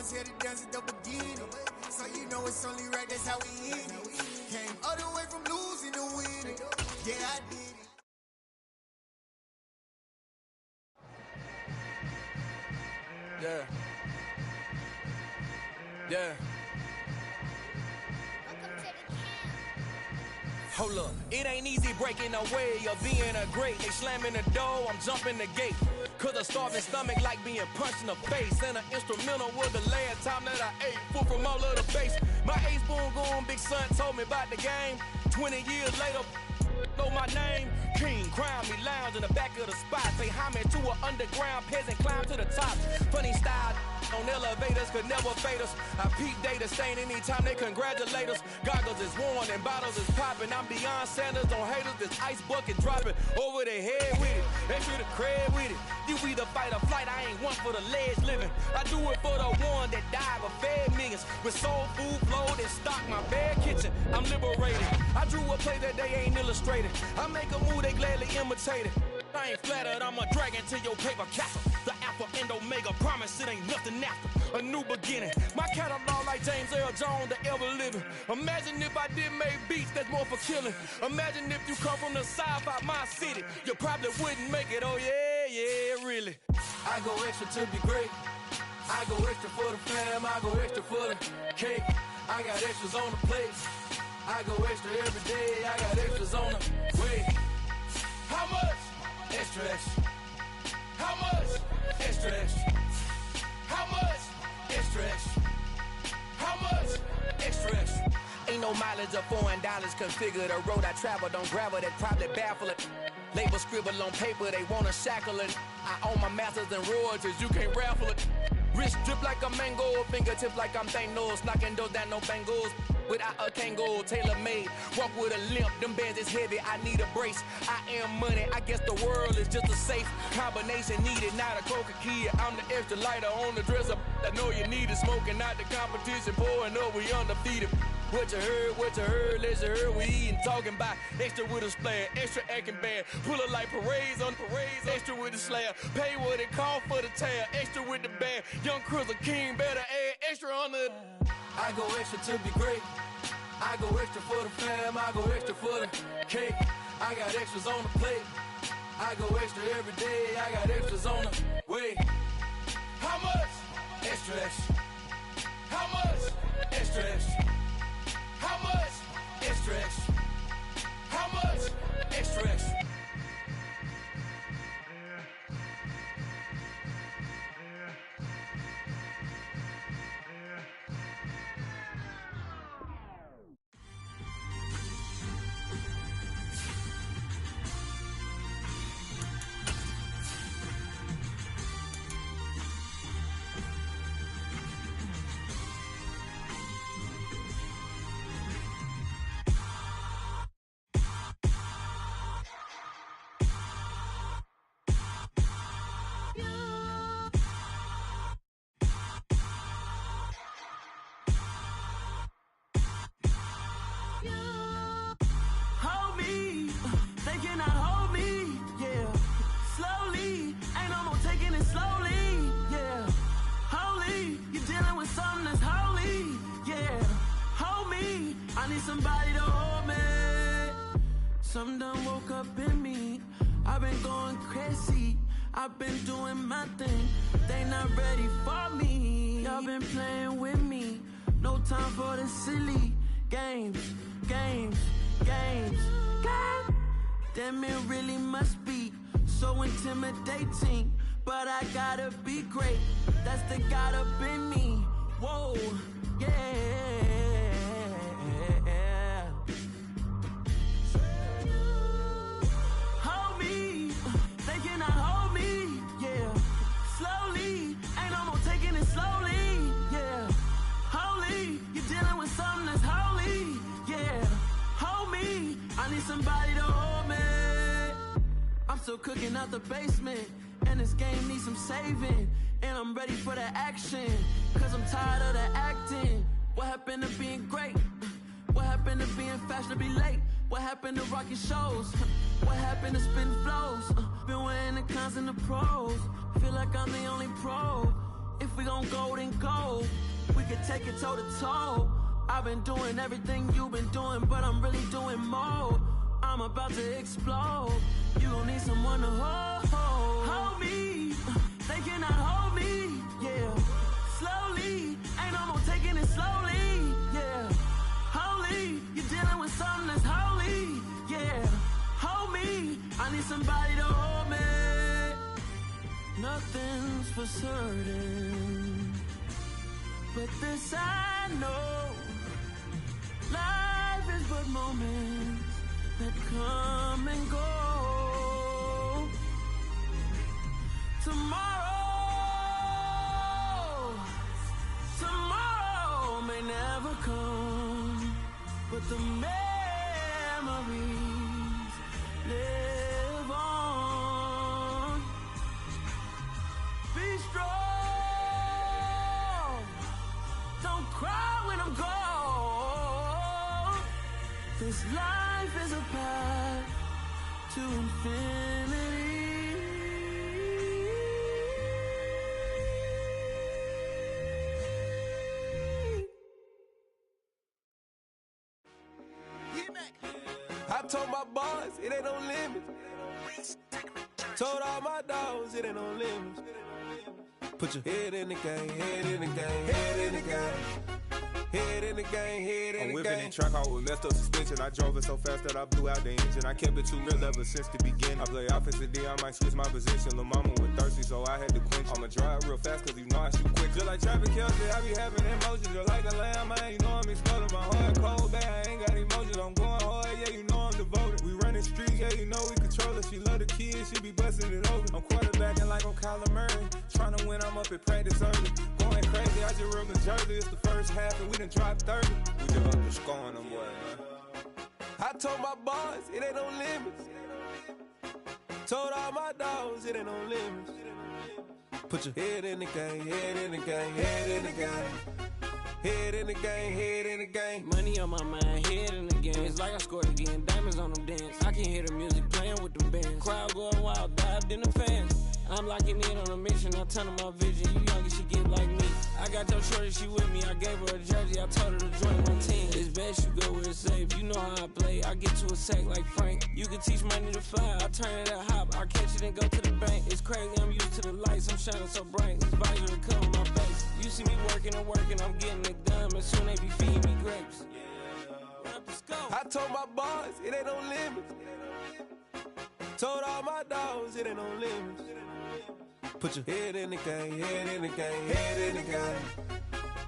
once had to dance at the beginning. So you know it's only right, that's how we end it. Came all the way from losing to winning. Yeah, I did it. Yeah. Yeah. Hold up, it ain't easy breaking away or being a great. They slamming the door, I'm jumping the gate. Cause a starving stomach like being punched in the face. And an instrumental was the last time that I ate. Full from all of the bass. My ace boom goon, big son told me about the game. 20 years later, know my name. King, crown me, lounge in the back of the spot. Pay homage to an underground peasant, climb to the top. Funny style on elevators could never fade us. I peep data stain anytime they congratulate us. Goggles is worn and bottles is popping. I'm beyond Sanders on haters. This ice bucket dropping over their head with it. They should have cred with it. You either fight or flight. I ain't one for the ledge living. I do it for the one that died but fed millions. With soul food flowed and stocked my bare kitchen. I'm liberated. I drew a play that they ain't illustrated. I make a move they gladly imitate it. I ain't flattered, I'm a dragon to your paper castle. The alpha and omega, promise it ain't nothing after. A new beginning. My catalog like James Earl Jones, the ever living. Imagine if I did make beats that's more for killing. Imagine if you come from the south out my city. You probably wouldn't make it, oh yeah, yeah, really. I go extra to be great. I go extra for the fam, I go extra for the cake. I got extras on the plate. I go extra every day, I got extras on the way. How much? Extra, extra. How much? Extra, extra. How much? Extra, extra. How much? Extra, extra. Ain't no mileage of $4 configure the road I travel. Don't gravel, that probably baffle it. Label scribble on paper, they wanna shackle it. I own my masters and royalties, you can't raffle it. Wrist drip like a mango, fingertips like I'm Thanos. Knocking those down, no bangles. Without a Kango, tailor-made. Walk with a limp, them bands is heavy, I need a brace. I am money, I guess the world is just a safe combination needed. Not a coca key, I'm the extra lighter on the dresser. I know you need it, smoking out the competition, pouring up, we undefeated. What you heard, let's heard, we eating, talking about extra with a splash, extra acting bad. Pull it like parades on parades, extra with the slab. Pay what it call for the tab, extra with the band. Young Cruiser King, better add extra on the. I go extra to be great. I go extra for the fam, I go extra for the cake. I got extras on the plate. I go extra every day, I got extras on the way. How much? Extra, extra. How much? Extra, extra. How much? Extra, extra. How much? Extra, extra. Somebody to hold me. Something done woke up in me. I've been going crazy. I've been doing my thing. They not ready for me. Y'all been playing with me. No time for the silly games. Games. Damn, it really must be so intimidating. But I gotta be great. That's the God up in me. Whoa, yeah. Somebody to hold me. I'm still cooking out the basement, and this game needs some saving. And I'm ready for the action, cause I'm tired of the acting. What happened to being great? What happened to being fashionably late? What happened to rocking shows? What happened to spitting flows? Been weighing the cons and the pros. Feel like I'm the only pro. If we gon' go, then go. We could take it toe to toe. I've been doing everything you've been doing, but I'm really doing more. I'm about to explode. You gon' need someone to hold me. They cannot hold me, yeah. Slowly, ain't no more taking it slowly, yeah. Holy, you're dealing with something that's holy, yeah. Hold me, I need somebody to hold me. Nothing's for certain, but this I know. Life is but moments that come and go. Tomorrow may never come, but the memories live on. Be strong, don't cry when I'm gone. This life is a path to infinity. I told my boys it ain't no limits. Told all my dogs it ain't no limits. Put your head in the game, head in the game, head in the game. Head in the game, head in the game. I'm whipping in track out with messed up suspension. I drove it so fast that I blew out the engine. I kept it too real ever since the beginning. I play offensive D, I might switch my position. Lil' mama was thirsty, so I had to quench. I'ma drive real fast, cause you know I shoot quick. Just like traffic Kelsey, I be having emotions. Just like a lamb, man, you know I'm exploding. My heart cold, bad, I ain't got emotions. I'm going hard, yeah, you know I'm devoted. We running streets, yeah, you know we control it. She love the kids, she be busting it over. I'm quarterbacking like I'm Kyler Murray. Trying to win, I'm up at practice early. Going crazy, I just rode the jersey. It's the first half, and we done dropped 30. We just up to scoring them, boy, man. I told my boys it ain't no limits. Told all my dogs it ain't no limits. Put your head in the game, head in the game, head in the game. Head in the game, head in the game. Money on my mind, head in the game. It's like I scored again, diamonds on them dance. I can hear the music playing with them bands. Crowd going wild, dived in the fans. I'm locking in on a mission, I turn on my vision. You young, she get like me. I got your shorty, she with me. I gave her a jersey, I told her to join my team. It's best you go where it's safe. You know how I play. I get to a sack like Frank. You can teach money to fly. I turn it at hop. I catch it and go to the bank. It's crazy, I'm used to the lights. I'm shining so bright. This visor to cover my face. You see me working and working. I'm getting it done. But soon they be feeding me grapes. I told my boys it ain't no limits. Told all my dogs it ain't no limits. Put your head in the game, head in the game, head in the game.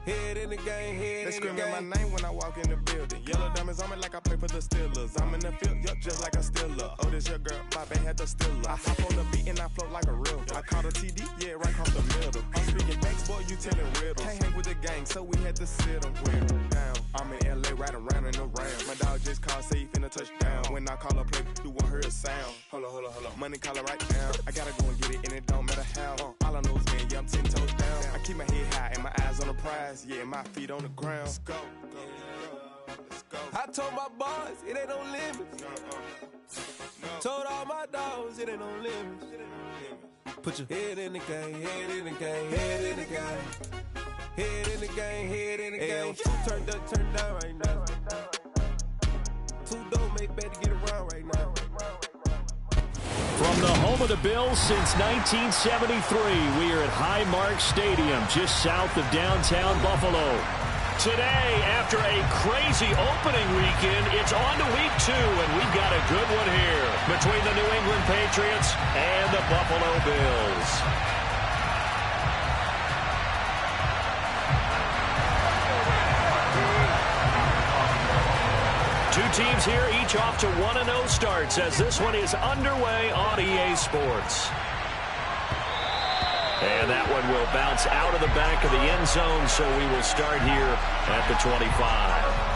Head in the game, head in the game. They screaming my name when I walk in the building. Yellow diamonds on me like I play for the Steelers. I'm in the field, yup, just like a Steeler. Oh, this your girl, my band had the Steeler. I hop on the beat and I float like a river. I caught a TD, yeah, right across the middle. I'm speaking thanks, boy, you telling riddles. Can't hang with the gang, so we had to sit them down. I'm in LA, riding around in the round. My dog just called, say he finna touchdown. When I call a play, you won't hear a sound. Hold on. Money calling right now. I gotta go and get it, and it don't matter how. All I know is, man, yeah, I'm 10 toes down. I keep my head high and my eyes on the prize. Yeah, my feet on the ground. Let's go. I told my boys it ain't no limits. Told all my dogs it ain't no limits. Put your head in the game, head in the game, head in the game. Head in the game, head in the game. Turned up, turned down right now. Two dope make better get around right now. From the home of the Bills since 1973, we are at Highmark Stadium, just south of downtown Buffalo. Today, after a crazy opening weekend, it's on to week 2, and we've got a good one here between the New England Patriots and the Buffalo Bills. Two teams here, each off to 1-0 starts as this one is underway on EA Sports. And that one will bounce out of the back of the end zone, so we will start here at the 25.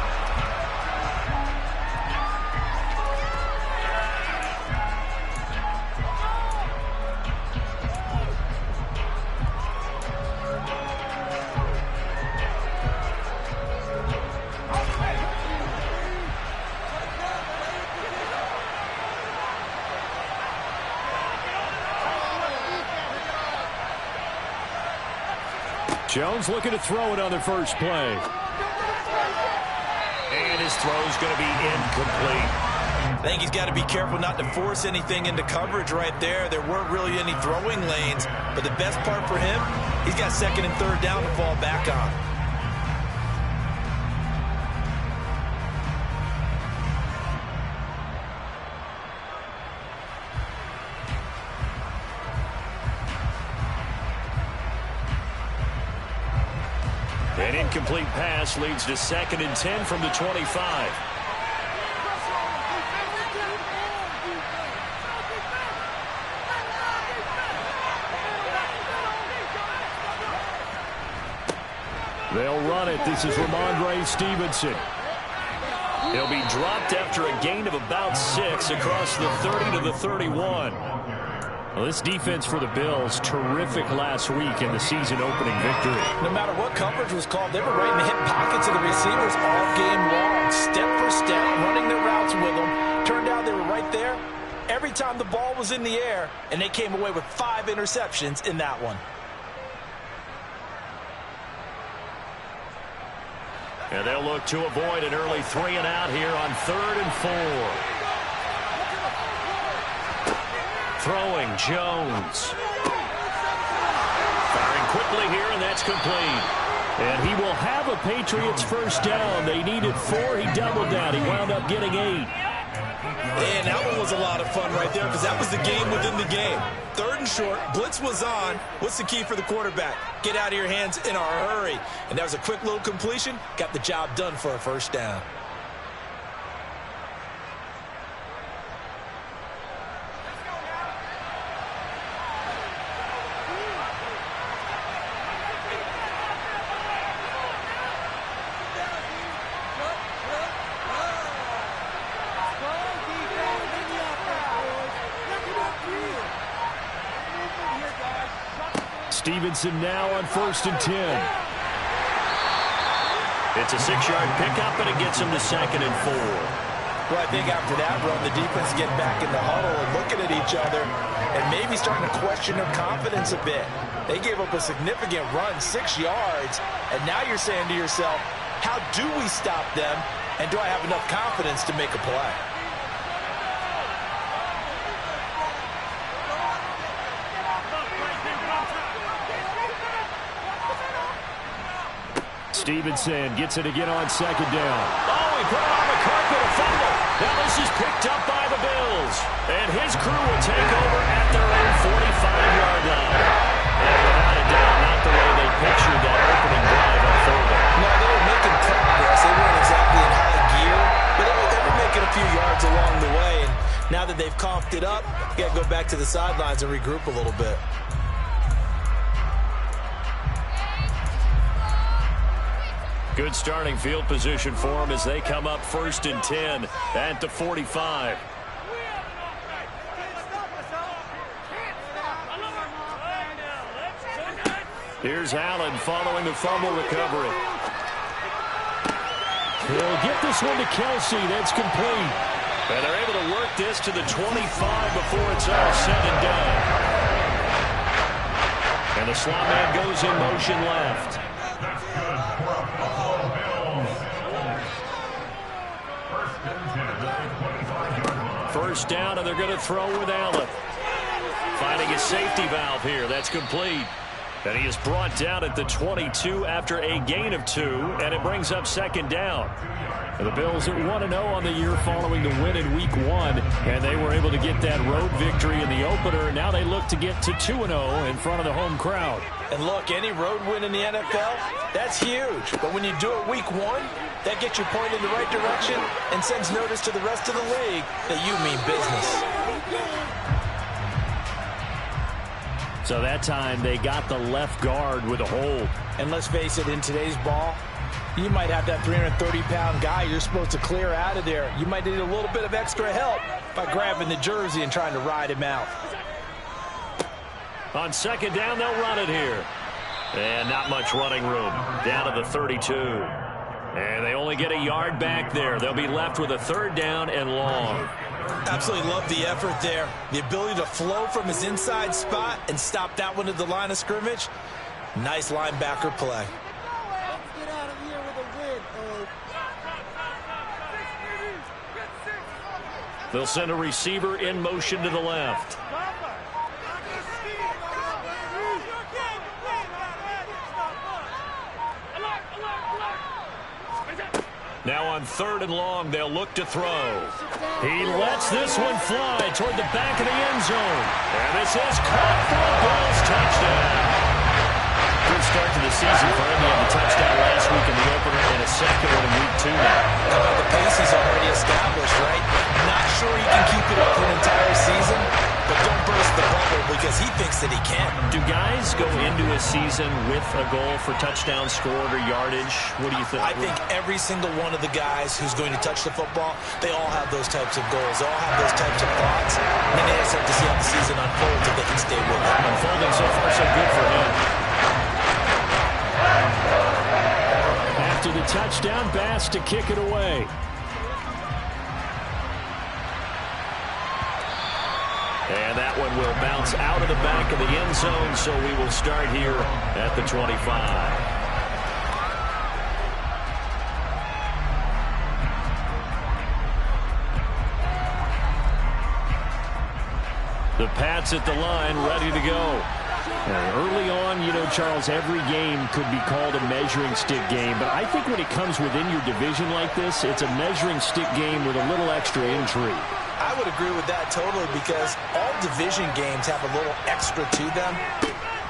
Jones looking to throw it on the first play. And his throw's going to be incomplete. I think he's got to be careful not to force anything into coverage right there. There weren't really any throwing lanes, but the best part for him, he's got second and third down to fall back on. An incomplete pass leads to 2nd and 10 from the 25. They'll run it. This is Ramondre Stevenson. He'll be dropped after a gain of about 6 across the 30 to the 31. Well, this defense for the Bills, terrific last week in the season-opening victory. No matter what coverage was called, they were right in the hip pockets of the receivers all game long, step for step, running their routes with them. Turned out they were right there every time the ball was in the air, and they came away with 5 interceptions in that one. And they'll look to avoid an early 3-and-out here on 3rd and 4. Throwing, Jones. Firing quickly here, and that's complete. And he will have a Patriots first down. They needed 4. He doubled that. He wound up getting 8. And that one was a lot of fun right there because that was the game within the game. 3rd and short, blitz was on. What's the key for the quarterback? Get out of your hands in a hurry. And that was a quick little completion. Got the job done for a first down. Stevenson now on 1st and 10. It's a 6-yard pickup, and it gets him to 2nd and 4. Well, I think after that run, the defense get back in the huddle and looking at each other and maybe starting to question their confidence a bit. They gave up a significant run, 6 yards, and now you're saying to yourself, how do we stop them, and do I have enough confidence to make a play? Stevenson gets it again on 2nd down. Oh, he put it on the carpet, a fumble. Now this is picked up by the Bills. And his crew will take over at their own 45-yard line. And without a doubt, not the way they pictured that opening drive unfolding. No, they were making progress. They weren't exactly in high gear, but they were making a few yards along the way. And now that they've coughed it up, you got to go back to the sidelines and regroup a little bit. Good starting field position for them as they come up 1st and 10 at the 45. Here's Allen following the fumble recovery. He'll get this one to Kelsey. That's complete. And they're able to work this to the 25 before it's all said and done. And the slot man goes in motion left. First down, and they're going to throw with Allen. Finding a safety valve here. That's complete. And he is brought down at the 22 after a gain of 2, and it brings up 2nd down. And the Bills are 1-0 on the year following the win in Week 1, and they were able to get that road victory in the opener. Now they look to get to 2-0 in front of the home crowd. And look, any road win in the NFL, that's huge. But when you do it Week 1, that gets you pointed in the right direction and sends notice to the rest of the league that you mean business. So that time they got the left guard with a hold. And let's face it, in today's ball, you might have that 330-pound guy you're supposed to clear out of there. You might need a little bit of extra help by grabbing the jersey and trying to ride him out. On 2nd down, they'll run it here. And not much running room. Down to the 32. And they only get a yard back there. They'll be left with a 3rd down and long. Absolutely love the effort there. The ability to flow from his inside spot and stop that one at the line of scrimmage. Nice linebacker play. Let's get out of here with a win, They'll send a receiver in motion to the left. Now on 3rd and long, they'll look to throw. He lets this one fly toward the back of the end zone. And this is caught for a Bills touchdown. Good start to the season for him. He had the touchdown last week in the opener and a second one in week 2 now. The pace is already established, right? Not sure he can keep it up for an entire season, but don't burst the bubble because he thinks that he can. Do guys go into a season with a goal for touchdown scored or yardage? What do you think? I think every single one of the guys who's going to touch the football, they all have those types of goals. They all have those types of thoughts. And then they just have to see how the season unfolds if they can stay with it. Unfolding so far, so good for him. After the touchdown, Bass to kick it away. And that one will bounce out of the back of the end zone, so we will start here at the 25. The Pats at the line, ready to go. Early on, you know, Charles, every game could be called a measuring stick game, but I think when it comes within your division like this, it's a measuring stick game with a little extra intrigue. I would agree with that totally because all division games have a little extra to them.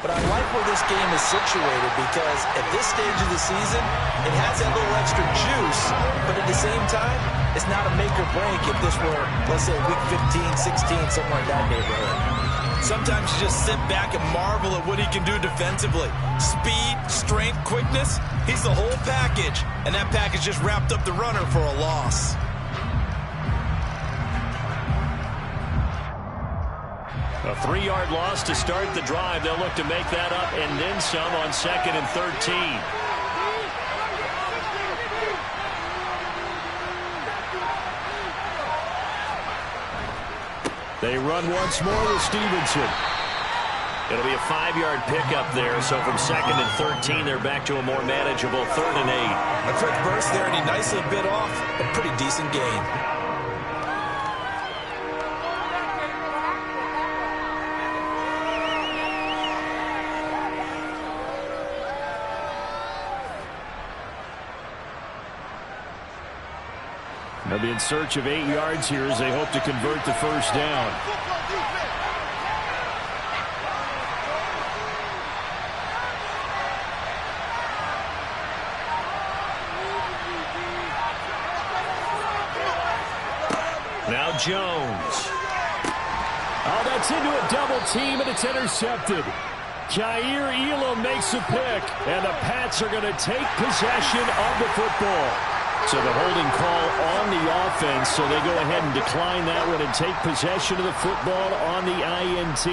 But I like where this game is situated because at this stage of the season, it has that little extra juice, but at the same time, it's not a make or break if this were, let's say, week 15, 16, somewhere in that neighborhood. Sometimes you just sit back and marvel at what he can do defensively. Speed, strength, quickness, he's the whole package. And that package just wrapped up the runner for a loss. A 3-yard loss to start the drive. They'll look to make that up and then some on 2nd and 13. They run once more with Stevenson. It'll be a 5-yard pickup there, so from 2nd and 13, they're back to a more manageable 3rd and 8. A quick burst there, and he nicely bit off a pretty decent gain. They'll be in search of 8 yards here as they hope to convert the first down. Now Jones. Oh, that's into a double team, and it's intercepted. Jair Elam makes a pick, and the Pats are going to take possession of the football. So the holding call on the offense, so they go ahead and decline that one and take possession of the football on the INT.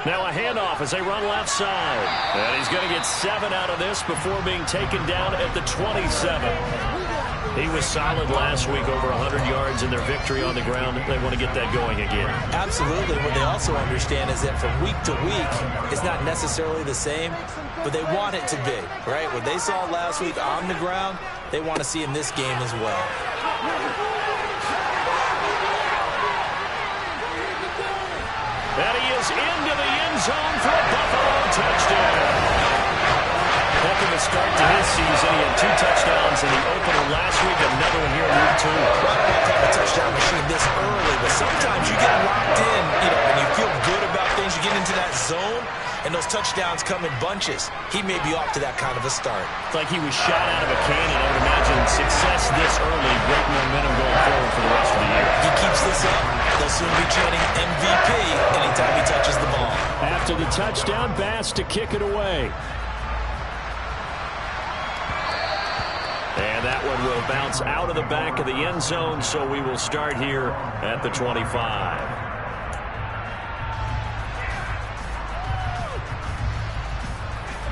Now a handoff as they run left side. And he's going to get 7 out of this before being taken down at the 27. He was solid last week, over 100 yards in their victory on the ground. They want to get that going again. Absolutely. What they also understand is that from week to week, it's not necessarily the same, but they want it to be, right? What they saw last week on the ground, they want to see in this game as well. And he is into the end zone for a Buffalo touchdown. Heck of a start to his season. He had 2 touchdowns in the opener last week, another one here in week 2. I don't have to have a touchdown machine this early, but sometimes you get locked in, and you feel good about things. You get into that zone, and those touchdowns come in bunches. He may be off to that kind of a start. It's like he was shot out of a cannon. I would imagine success this early, great momentum going forward for the rest of the year. If he keeps this up, they'll soon be chanting MVP anytime he touches the ball. After the touchdown, Bass to kick it away. And that one will bounce out of the back of the end zone, so we will start here at the 25.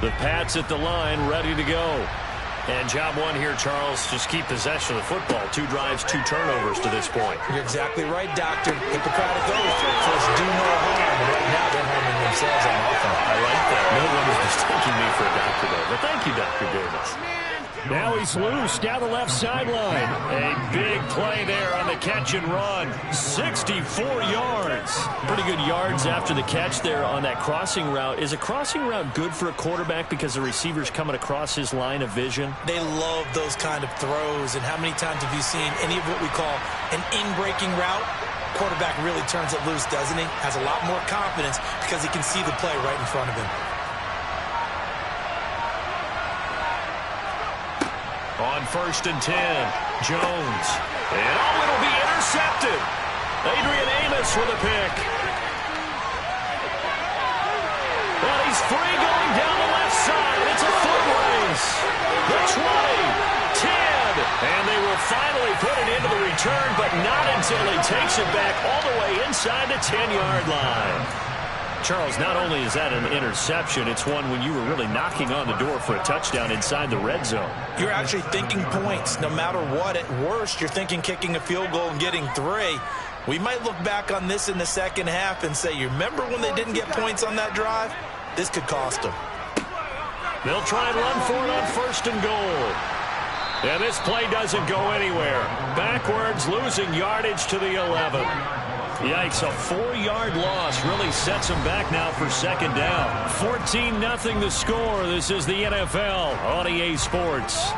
The Pats at the line, ready to go. And job one here, Charles, just keep possession of the football. 2 drives, 2 turnovers to this point. You're exactly right, Doctor. Hippocratic oath says do no harm. And right now they're harming themselves on offense. I like that. No one is mistaking me for a doctor, though. But thank you, Dr. Davis. Now he's loose down the left sideline. A big play there on the catch and run. 64 yards. Pretty good yards after the catch there on that crossing route. Is a crossing route good for a quarterback because the receiver's coming across his line of vision? They love those kind of throws. And how many times have you seen any of what we call an in-breaking route? Quarterback really turns it loose, doesn't he? Has a lot more confidence because he can see the play right in front of him. On 1st and 10, Jones. And it'll be intercepted. Adrian Amos with a pick. And he's free going down the left side. It's a foot race. The 20, 10. And they will finally put it into the return, but not until he takes it back all the way inside the 10-yard line. Charles, not only is that an interception, it's one when you were really knocking on the door for a touchdown inside the red zone. You're actually thinking points. No matter what, at worst, you're thinking kicking a field goal and getting 3. We might look back on this in the second half and say, you remember when they didn't get points on that drive? This could cost them. They'll try and run for it on 1st and goal. And this play doesn't go anywhere. Backwards, losing yardage to the 11. Yikes, a 4-yard loss really sets them back now for 2nd down. 14-0 the score. This is the NFL on EA Sports.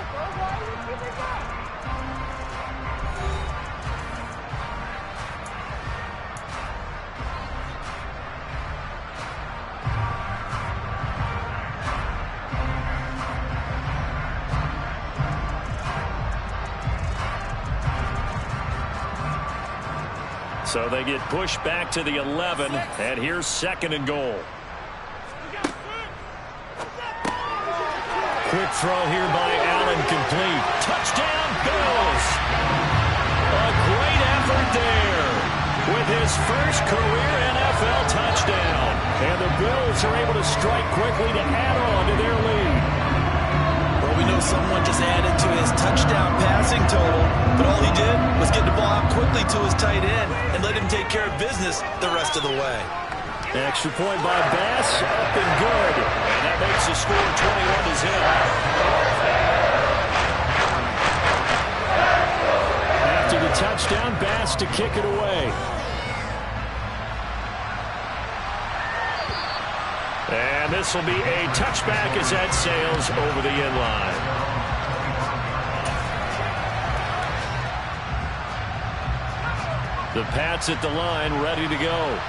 So they get pushed back to the 11, and here's 2nd and goal. Quick throw here by Allen, complete. Touchdown, Bills! A great effort there with his first career NFL touchdown. And the Bills are able to strike quickly to add on to their lead. Well, we know someone just added to his touchdown passing total, but all he did was get the ball out quickly to his tight end and let him take care of business the rest of the way. Extra point by Bass, up and good. And that makes the score 21-0. After the touchdown, Bass to kick it away. And this will be a touchback as that sails over the end line. The Pats at the line, ready to go.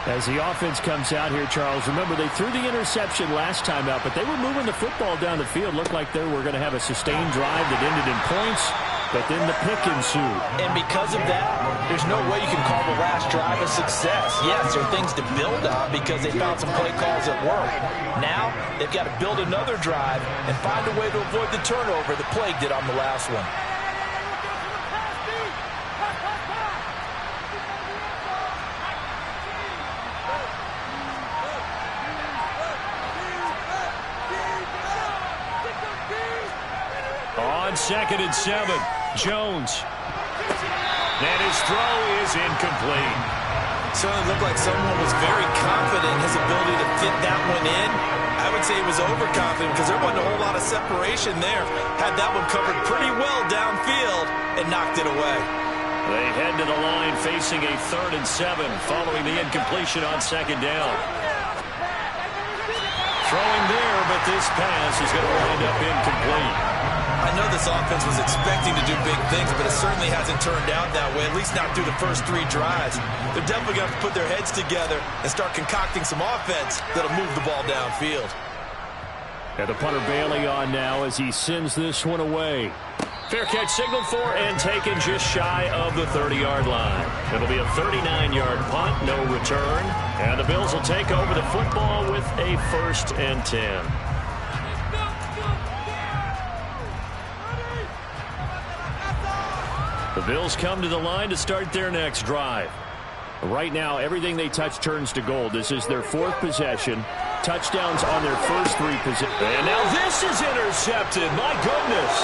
As the offense comes out here, Charles, remember they threw the interception last time out, but they were moving the football down the field. Looked like they were going to have a sustained drive that ended in points, but then the pick ensued. And because of that, there's no way you can call the last drive a success. Yes, there are things to build on because they found some play calls that work. Now, they've got to build another drive and find a way to avoid the turnover that Plague did on the last one. On 2nd and 7, Jones. And his throw is incomplete. Certainly looked like someone was very confident in his ability to fit that one in. I would say he was overconfident because there wasn't a whole lot of separation there. Had that one covered pretty well downfield and knocked it away. They head to the line facing a 3rd and 7 following the incompletion on 2nd down. Throwing there, but this pass is going to wind up incomplete. I know this offense was expecting to do big things, but it certainly hasn't turned out that way, at least not through the first 3 drives. They're definitely going to have to put their heads together and start concocting some offense that'll move the ball downfield. And the punter Bailey on now as he sends this one away. Fair catch signaled for and taken just shy of the 30-yard line. It'll be a 39-yard punt, no return. And the Bills will take over the football with a 1st and 10. The Bills come to the line to start their next drive. Right now, everything they touch turns to gold. This is their 4th possession. Touchdowns on their first 3 possessions. And now this is intercepted. My goodness.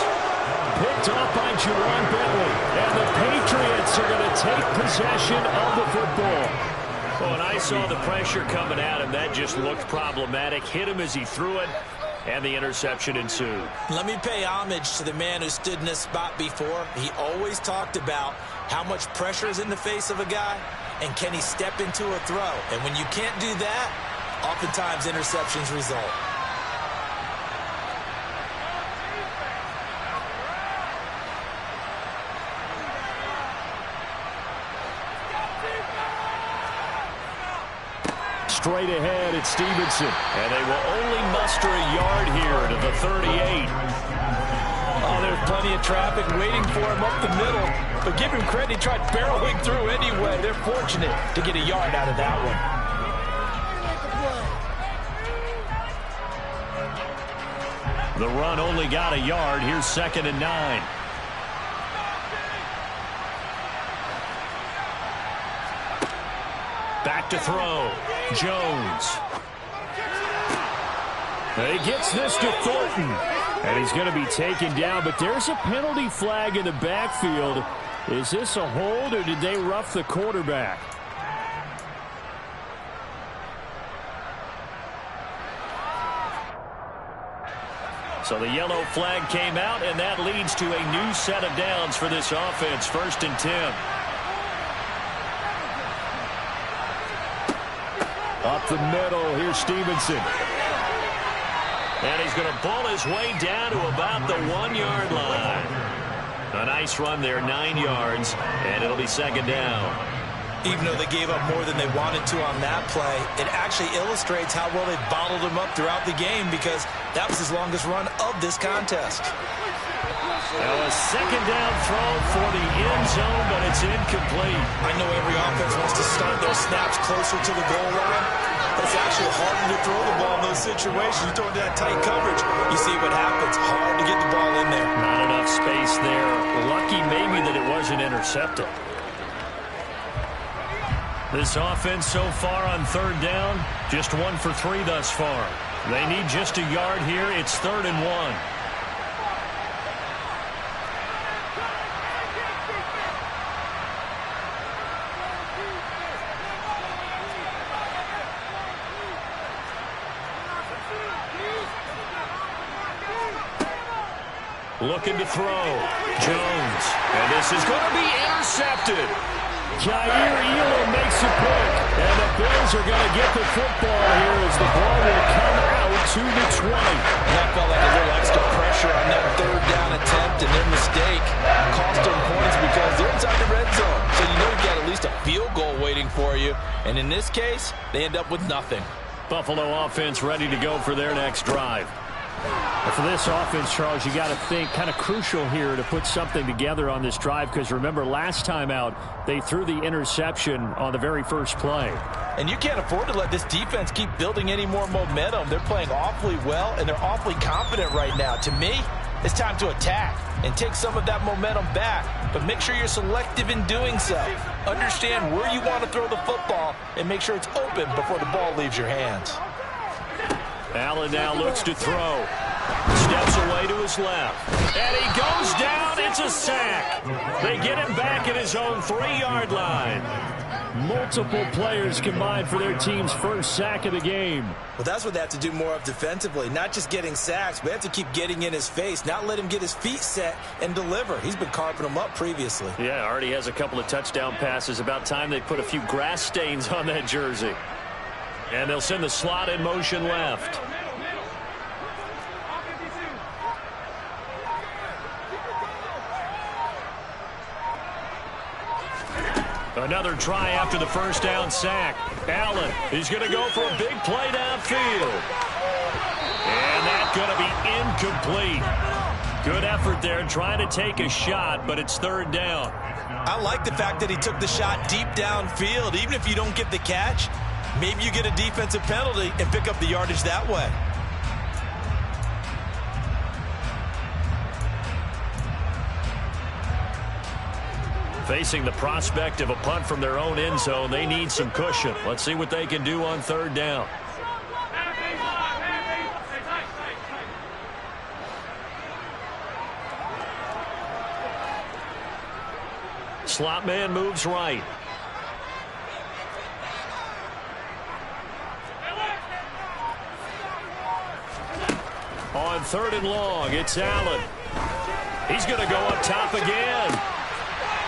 Picked off by Juwan Bentley. And the Patriots are going to take possession of the football. When I saw the pressure coming at him, that just looked problematic. Hit him as he threw it, and the interception ensued. Let me pay homage to the man who stood in this spot before. He always talked about how much pressure is in the face of a guy, and can he step into a throw. And when you can't do that, oftentimes interceptions result. Straight ahead, it's Stevenson. And they will only muster a yard here to the 38. Oh, there's plenty of traffic waiting for him up the middle. But give him credit, he tried barreling through anyway. They're fortunate to get a yard out of that one. The run only got a yard. Here's 2nd and 9. Back to throw. Jones. He gets this to Thornton. And he's going to be taken down, but there's a penalty flag in the backfield. Is this a hold, or did they rough the quarterback? So the yellow flag came out, and that leads to a new set of downs for this offense. 1st and 10. Up the middle, here's Stevenson. And he's going to ball his way down to about the 1-yard line. A nice run there, 9 yards, and it'll be 2nd down. Even though they gave up more than they wanted to on that play, it actually illustrates how well they bottled him up throughout the game, because that was his longest run of this contest. Now a 2nd down throw for the end zone, but it's incomplete. I know every offense wants to start their snaps closer to the goal line, but it's actually harder to throw the ball in those situations. You throw into that tight coverage, you see what happens. Hard to get the ball in there. Not enough space there. Lucky maybe that it wasn't intercepted. This offense so far on 3rd down, just 1 for 3 thus far. They need just a yard here. It's 3rd and 1. Looking to throw. Jones. And this is going to be intercepted. Jair Elam makes a pick. And the Bills are going to get the football here as the ball will come out to the 20. And that felt like a little extra pressure on that 3rd down attempt, and their mistake cost them points because they're inside the red zone. So you know you've got at least a field goal waiting for you. And in this case, they end up with nothing. Buffalo offense ready to go for their next drive. For this offense, Charles, you got to think kind of crucial here to put something together on this drive, because remember last time out they threw the interception on the very first play. And you can't afford to let this defense keep building any more momentum. They're playing awfully well, and they're awfully confident right now. To me, it's time to attack and take some of that momentum back, but make sure you're selective in doing so. Understand where you want to throw the football and make sure it's open before the ball leaves your hands. Allen now looks to throw. Steps away to his left. And he goes down. It's a sack. They get him back at his own 3-yard line. Multiple players combined for their team's first sack of the game. Well, that's what they have to do more of defensively. Not just getting sacks, but they have to keep getting in his face, not let him get his feet set and deliver. He's been carving them up previously. Yeah, already has a couple of touchdown passes. About time they put a few grass stains on that jersey. And they'll send the slot in motion left. Another try after the first down sack. Allen, he's going to go for a big play downfield. And that's going to be incomplete. Good effort there trying to take a shot, but it's 3rd down. I like the fact that he took the shot deep downfield. Even if you don't get the catch, maybe you get a defensive penalty and pick up the yardage that way. Facing the prospect of a punt from their own end zone, they need some cushion. Let's see what they can do on third down. Slot man moves right. On third and long, it's Allen. He's going to go up top again.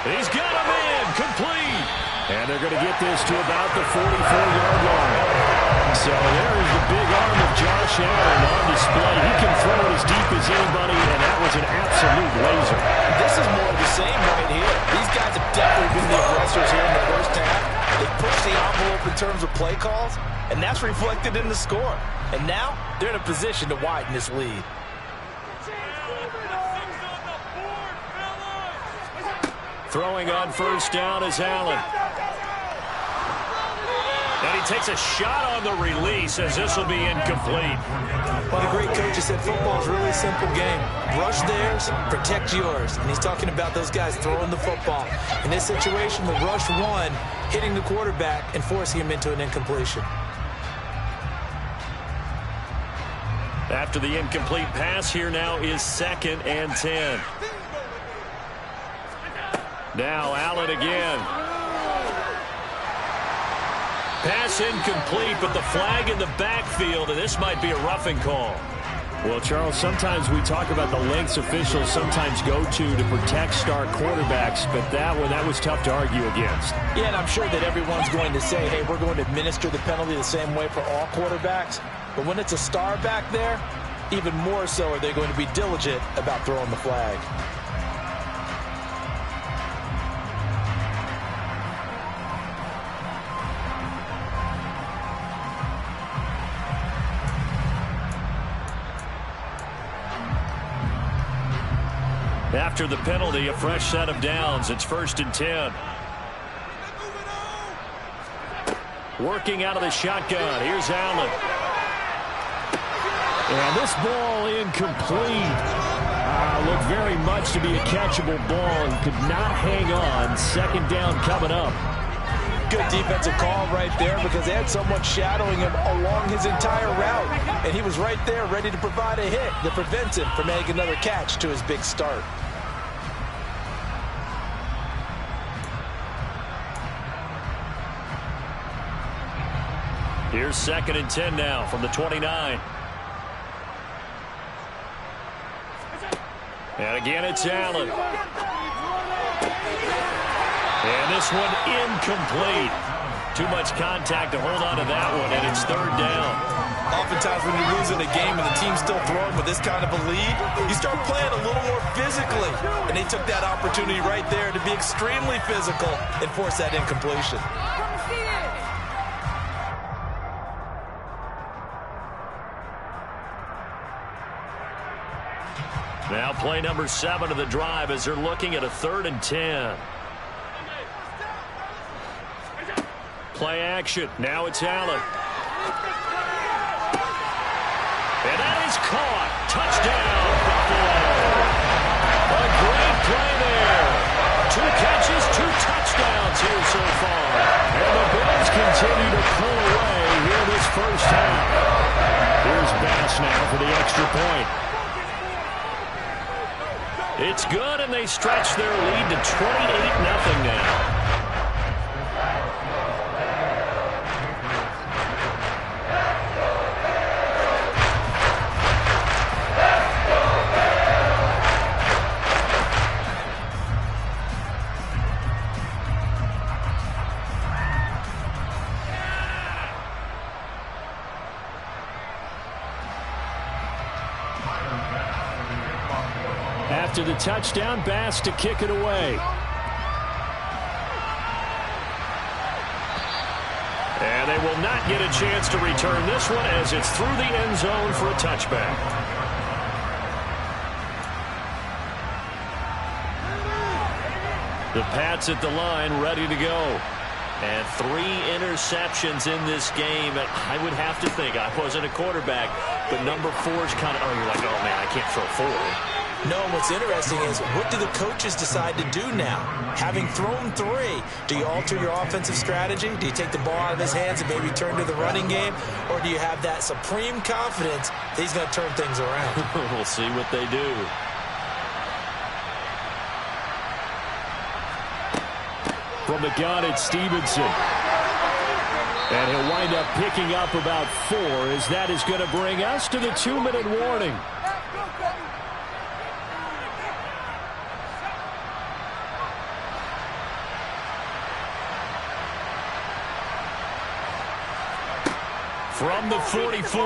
He's got him in, complete. And they're going to get this to about the 44-yard line. So there's the big arm of Josh Allen on display. He can throw it as deep as anybody, and that was an absolute laser. This is more of the same right here. These guys have definitely been the aggressors here in the first half. They pushed the envelope in terms of play calls, and that's reflected in the score. And now they're in a position to widen this lead. Throwing on first down is Allen. And he takes a shot on the release as this will be incomplete. Well, the great coach has said football is really a simple game. Rush theirs, protect yours. And he's talking about those guys throwing the football. In this situation, the rush one, hitting the quarterback and forcing him into an incompletion. After the incomplete pass, here now is 2nd and 10. Now Allen again. Pass incomplete, but the flag in the backfield, and this might be a roughing call. Well, Charles, sometimes we talk about the lengths officials sometimes go to protect star quarterbacks, but that was tough to argue against. Yeah, and I'm sure that everyone's going to say, hey, we're going to administer the penalty the same way for all quarterbacks. But when it's a star back there, even more so are they going to be diligent about throwing the flag. After the penalty, a fresh set of downs. It's 1st and 10. Working out of the shotgun. Here's Allen. And this ball incomplete. Looked very much to be a catchable ball and could not hang on. 2nd down coming up. Good defensive call right there because they had someone shadowing him along his entire route. And he was right there ready to provide a hit that prevents him from making another catch to his big start. Here's 2nd and 10 now from the 29. And again, it's Allen. And this one incomplete. Too much contact to hold on to that one, and it's 3rd down. Oftentimes when you're losing a game and the team's still throwing with this kind of a lead, you start playing a little more physically. And they took that opportunity right there to be extremely physical and force that incompletion. Now play number 7 of the drive as they're looking at a 3rd and 10. Play action. Now it's Allen. And that is caught. Touchdown, Buffalo. A great play there. 2 catches, 2 touchdowns here so far. And the Bills continue to pull away here this first half. Here's Bass now for the extra point. It's good, and they stretch their lead to 28-0 now. After the touchdown, Bass to kick it away. And they will not get a chance to return this one as it's through the end zone for a touchback. The Pats at the line ready to go. And 3 interceptions in this game. And I would have to think, I wasn't a quarterback, but number 4 is kind of, oh, you're like, oh, man, I can't throw 4. No, and what's interesting is, what do the coaches decide to do now? Having thrown 3, do you alter your offensive strategy? Do you take the ball out of his hands and maybe turn to the running game? Or do you have that supreme confidence that he's going to turn things around? We'll see what they do. From the gun, it's Stevenson. And he'll wind up picking up about 4, as that is going to bring us to the 2-minute warning. From the 44,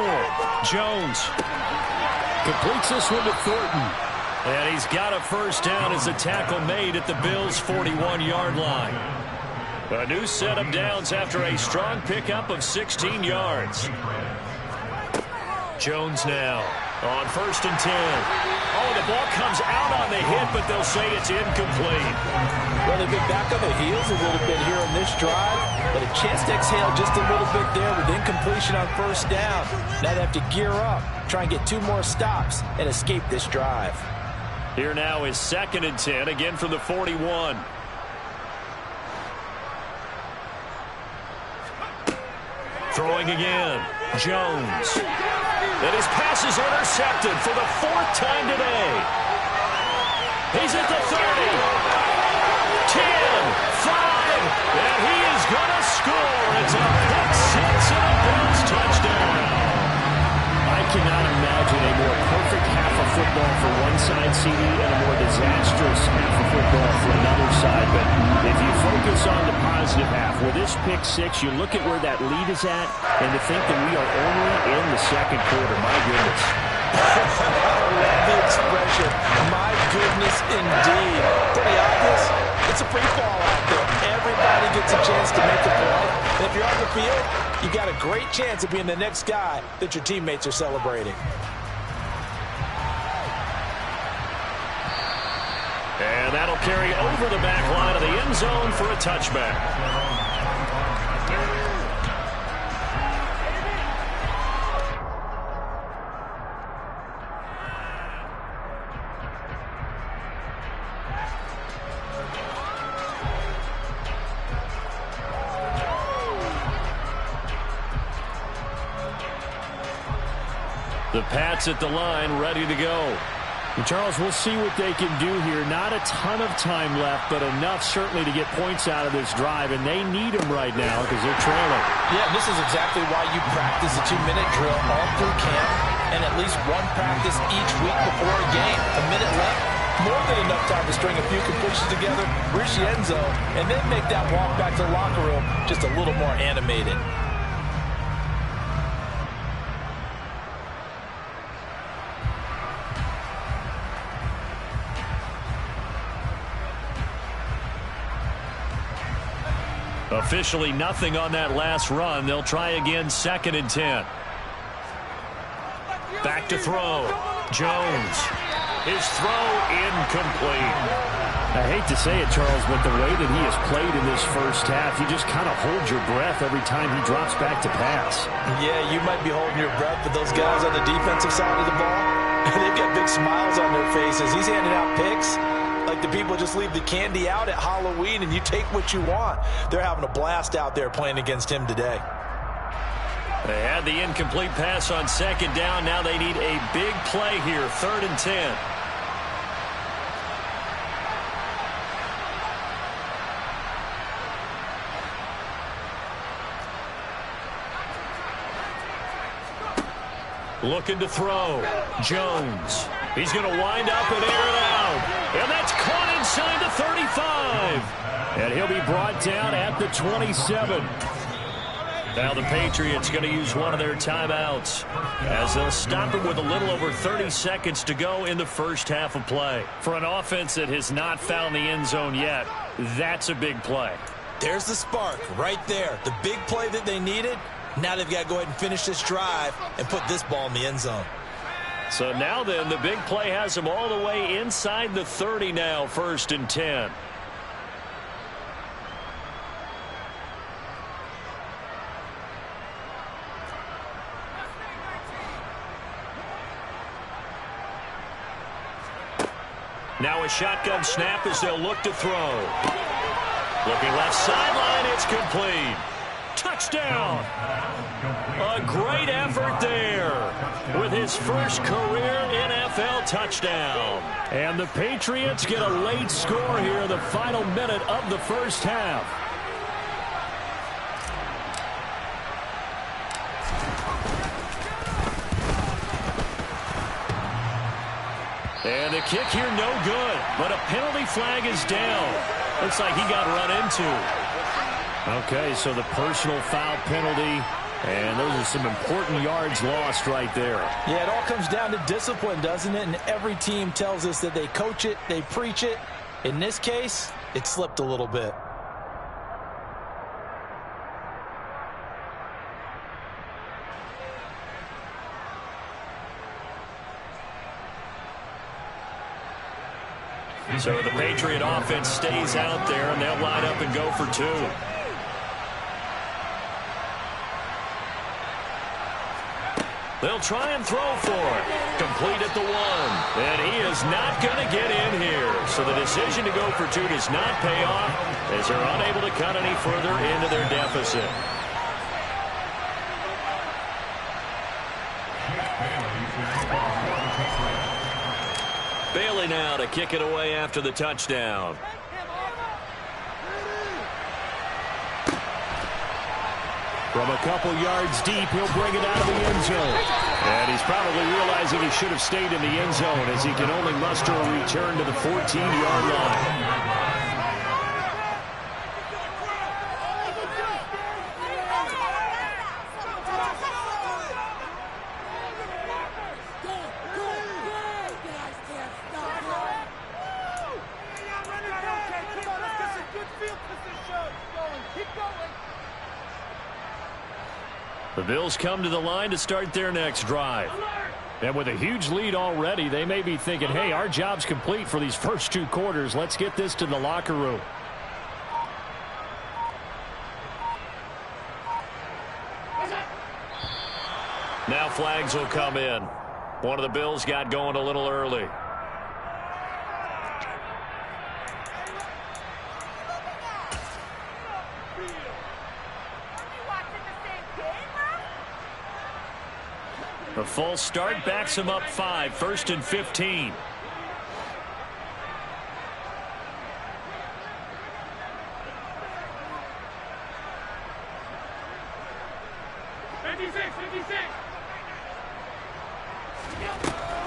Jones completes this one to Thornton. And he's got a first down as a tackle made at the Bills' 41-yard line. A new set of downs after a strong pickup of 16 yards. Jones now on 1st and 10. Oh, the ball comes out on the hit, but they'll say it's incomplete. Well, they've been back on the heels a little bit here in this drive, but a chance to exhale just a little bit there with incompletion on 1st down. Now they have to gear up, try and get 2 more stops, and escape this drive. Here now is 2nd and 10, again from the 41. Throwing again, Jones. And his pass is intercepted for the 4th time today. He's at the 30. 10, 5, and he is going to score. It's a pick 6 and a Bills touchdown. I cannot imagine a more perfect half of football for one side, CD, and a more disastrous half of football for another side. But if you focus on the positive half, with this pick 6, you look at where that lead is at, and to think that we are only in the 2nd quarter, my goodness. I love the expression, my goodness indeed. Pretty obvious. It's a free fall out there. Everybody gets a chance to make a play. And if you're on the field, you got a great chance of being the next guy that your teammates are celebrating. And that'll carry over the back line of the end zone for a touchback. The Pats at the line, ready to go. And Charles, we'll see what they can do here. Not a ton of time left, but enough certainly to get points out of this drive, and they need them right now because they're trailing. Yeah, this is exactly why you practice a 2-minute drill all through camp, and at least one practice each week before a game. A minute left, more than enough time to string a few completions together, reach the end zone, and then make that walk back to the locker room just a little more animated. Officially nothing on that last run. They'll try again, 2nd and 10. Back to throw. Jones. His throw incomplete. I hate to say it, Charles, but the way that he has played in this first half, you just kind of hold your breath every time he drops back to pass. Yeah, you might be holding your breath, but those guys on the defensive side of the ball, they've got big smiles on their faces. He's handing out picks like the people just leave the candy out at Halloween and you take what you want. They're having a blast out there playing against him today. They had the incomplete pass on 2nd down. Now they need a big play here, 3rd and 10. Looking to throw. Jones. He's going to wind up and air it out. And that's caught inside the 35. And he'll be brought down at the 27. Now the Patriots going to use one of their timeouts as they'll stop him with a little over 30 seconds to go in the first half of play. For an offense that has not found the end zone yet, that's a big play. There's the spark right there. The big play that they needed. Now they've got to go ahead and finish this drive and put this ball in the end zone. So now then, the big play has them all the way inside the 30 now, 1st and 10. Now a shotgun snap as they'll look to throw. Looking left sideline, it's complete. Touchdown. A great effort there with his first career NFL touchdown. And the Patriots get a late score here in the final minute of the first half. And the kick here no good, but a penalty flag is down. Looks like he got run into. Okay, so the personal foul penalty, and those are some important yards lost right there. Yeah, it all comes down to discipline, doesn't it? And every team tells us that they coach it, they preach it. In this case, it slipped a little bit. So the Patriot offense stays out there, and they'll line up and go for two. They'll try and throw for it. Complete at the 1. And he is not going to get in here. So the decision to go for two does not pay off as they're unable to cut any further into their deficit. Bailey now to kick it away after the touchdown. From a couple yards deep, he'll bring it out of the end zone. And he's probably realizing he should have stayed in the end zone as he can only muster a return to the 14-yard line. The Bills come to the line to start their next drive. And with a huge lead already, they may be thinking, hey, our job's complete for these first 2 quarters. Let's get this to the locker room. Now flags will come in. One of the Bills got going a little early. A false start backs him up 5, 1st and 15.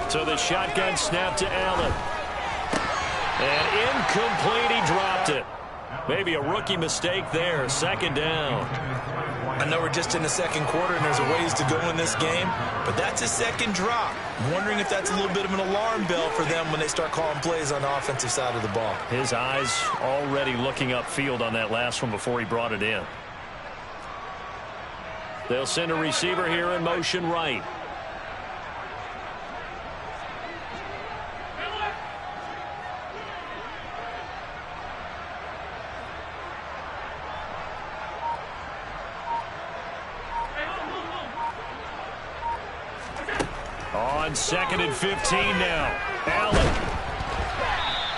So the shotgun snap to Allen. And incomplete, he dropped it. Maybe a rookie mistake there, 2nd down. I know we're just in the 2nd quarter and there's a ways to go in this game, but that's a 2nd drop. I'm wondering if that's a little bit of an alarm bell for them when they start calling plays on the offensive side of the ball. His eyes already looking upfield on that last one before he brought it in. They'll send a receiver here in motion right. On 2nd and 15 now. Allen.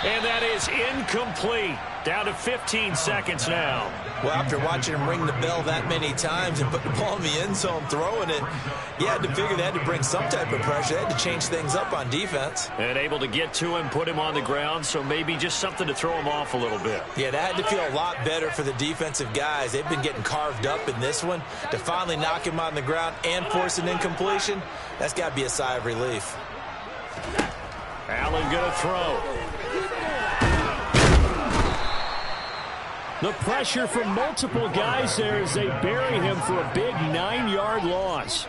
And that is incomplete. Down to 15 seconds now. Well, after watching him ring the bell that many times and put the ball in the end zone throwing it, you had to figure they had to bring some type of pressure. They had to change things up on defense. And able to get to him, put him on the ground, so maybe just something to throw him off a little bit. Yeah, that had to feel a lot better for the defensive guys. They've been getting carved up in this one. To finally knock him on the ground and force an incompletion, that's got to be a sigh of relief. Allen going to throw. The pressure from multiple guys there as they bury him for a big 9-yard loss.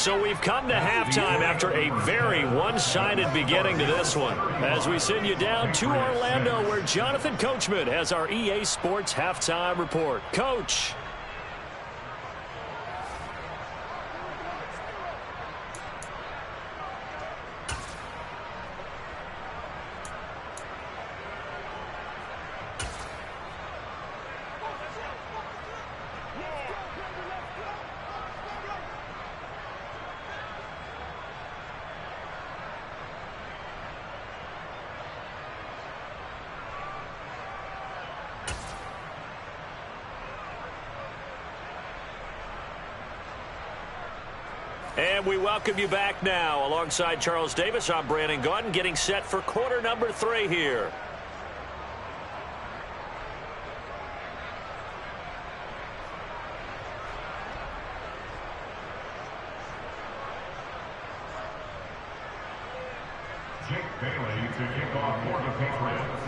So we've come to halftime after a very one-sided beginning to this one. As we send you down to Orlando, where Jonathan Coachman has our EA Sports Halftime Report. Coach. And we welcome you back now. Alongside Charles Davis, I'm Brandon Gaudin, getting set for quarter number 3 here. Jake Bailey to kick off for the Patriots.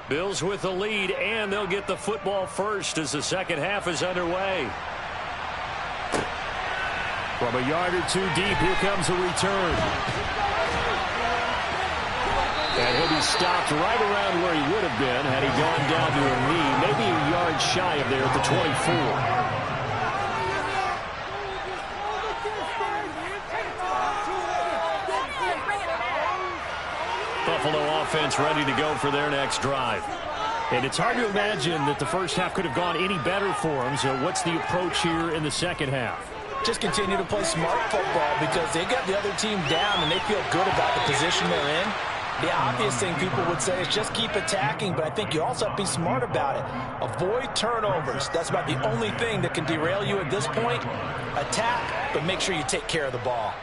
Bills with the lead, and they'll get the football first as the second half is underway. From a yard or two deep, here comes a return. And he'll be stopped right around where he would have been had he gone down to a knee, maybe a yard shy of there at the 24. Buffalo offense ready to go for their next drive. And it's hard to imagine that the first half could have gone any better for them. So what's the approach here in the second half? Just continue to play smart football because they got the other team down and they feel good about the position they're in. The obvious thing people would say is just keep attacking, but I think you also have to be smart about it. Avoid turnovers. That's about the only thing that can derail you at this point. Attack, but make sure you take care of the ball.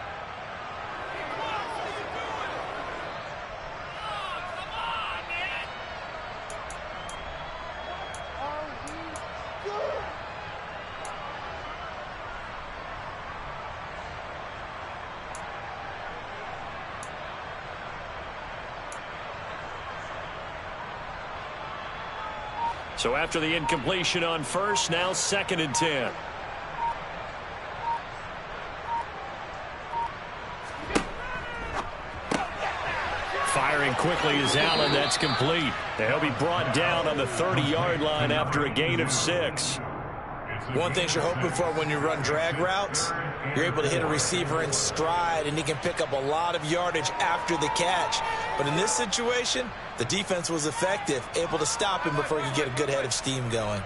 So after the incompletion on first, now 2nd and 10. Firing quickly is Allen. That's complete. And he'll be brought down on the 30-yard line after a gain of 6. One thing you're hoping for when you run drag routes, you're able to hit a receiver in stride, and he can pick up a lot of yardage after the catch. But in this situation, the defense was effective, able to stop him before he could get a good head of steam going.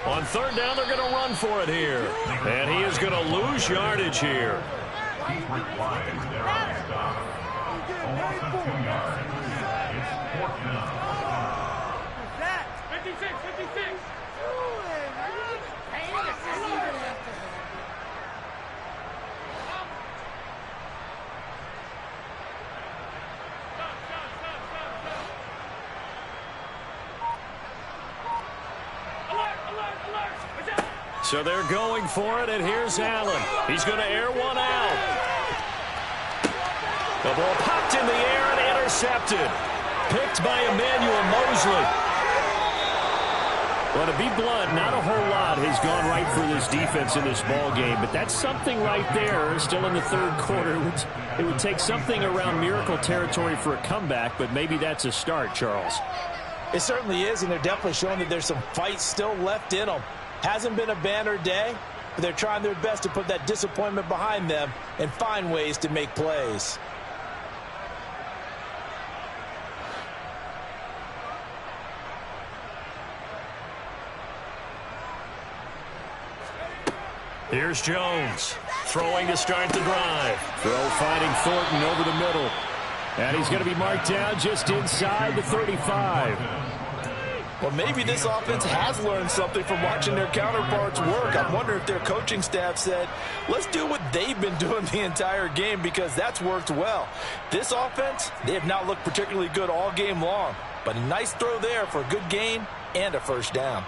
On 3rd down, they're going to run for it here. And he is going to lose yardage here. So they're going for it, and here's Allen. He's going to air one out. The ball popped in the air and intercepted. Picked by Emmanuel Mosley. Well, to be blunt, not a whole lot has gone right for this defense in this ball game, but that's something right there. Still in the 3rd quarter. It would take something around miracle territory for a comeback, but maybe that's a start, Charles. It certainly is, and they're definitely showing that there's some fight still left in them. Hasn't been a banner day, but they're trying their best to put that disappointment behind them and find ways to make plays. Here's Jones, throwing to start the drive. Throw finding Thornton over the middle. And he's going to be marked down just inside the 35. Well, maybe this offense has learned something from watching their counterparts work. I wonder if their coaching staff said, let's do what they've been doing the entire game because that's worked well. This offense, they have not looked particularly good all game long. But a nice throw there for a good gain and a 1st down.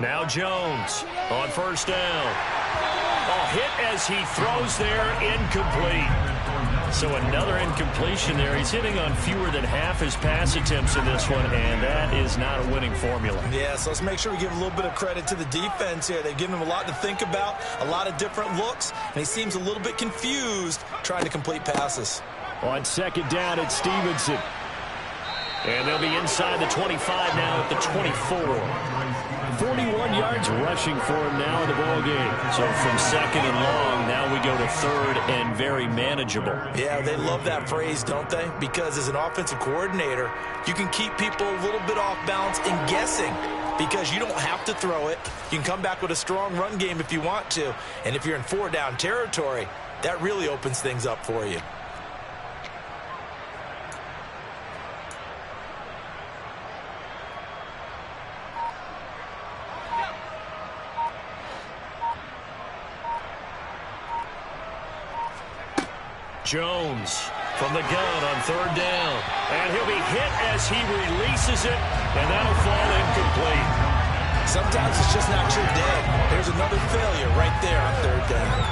Now Jones on 1st down. A hit as he throws there, incomplete. So another incompletion there. He's hitting on fewer than half his pass attempts in this one, and that is not a winning formula. Yeah, so let's make sure we give a little bit of credit to the defense here. They've given him a lot to think about, a lot of different looks, and he seems a little bit confused trying to complete passes. On 2nd down, it's Stevenson. And they'll be inside the 25 now at the 24. 41 yards rushing for him now in the ball game. So from 2nd and long, now we go to 3rd and very manageable. Yeah, they love that phrase, don't they? Because as an offensive coordinator, you can keep people a little bit off balance and guessing because you don't have to throw it. You can come back with a strong run game if you want to. And if you're in 4-down territory, that really opens things up for you. Jones from the gun on 3rd down. And he'll be hit as he releases it, and that'll fall incomplete. Sometimes it's just not your day. There's another failure right there on 3rd down.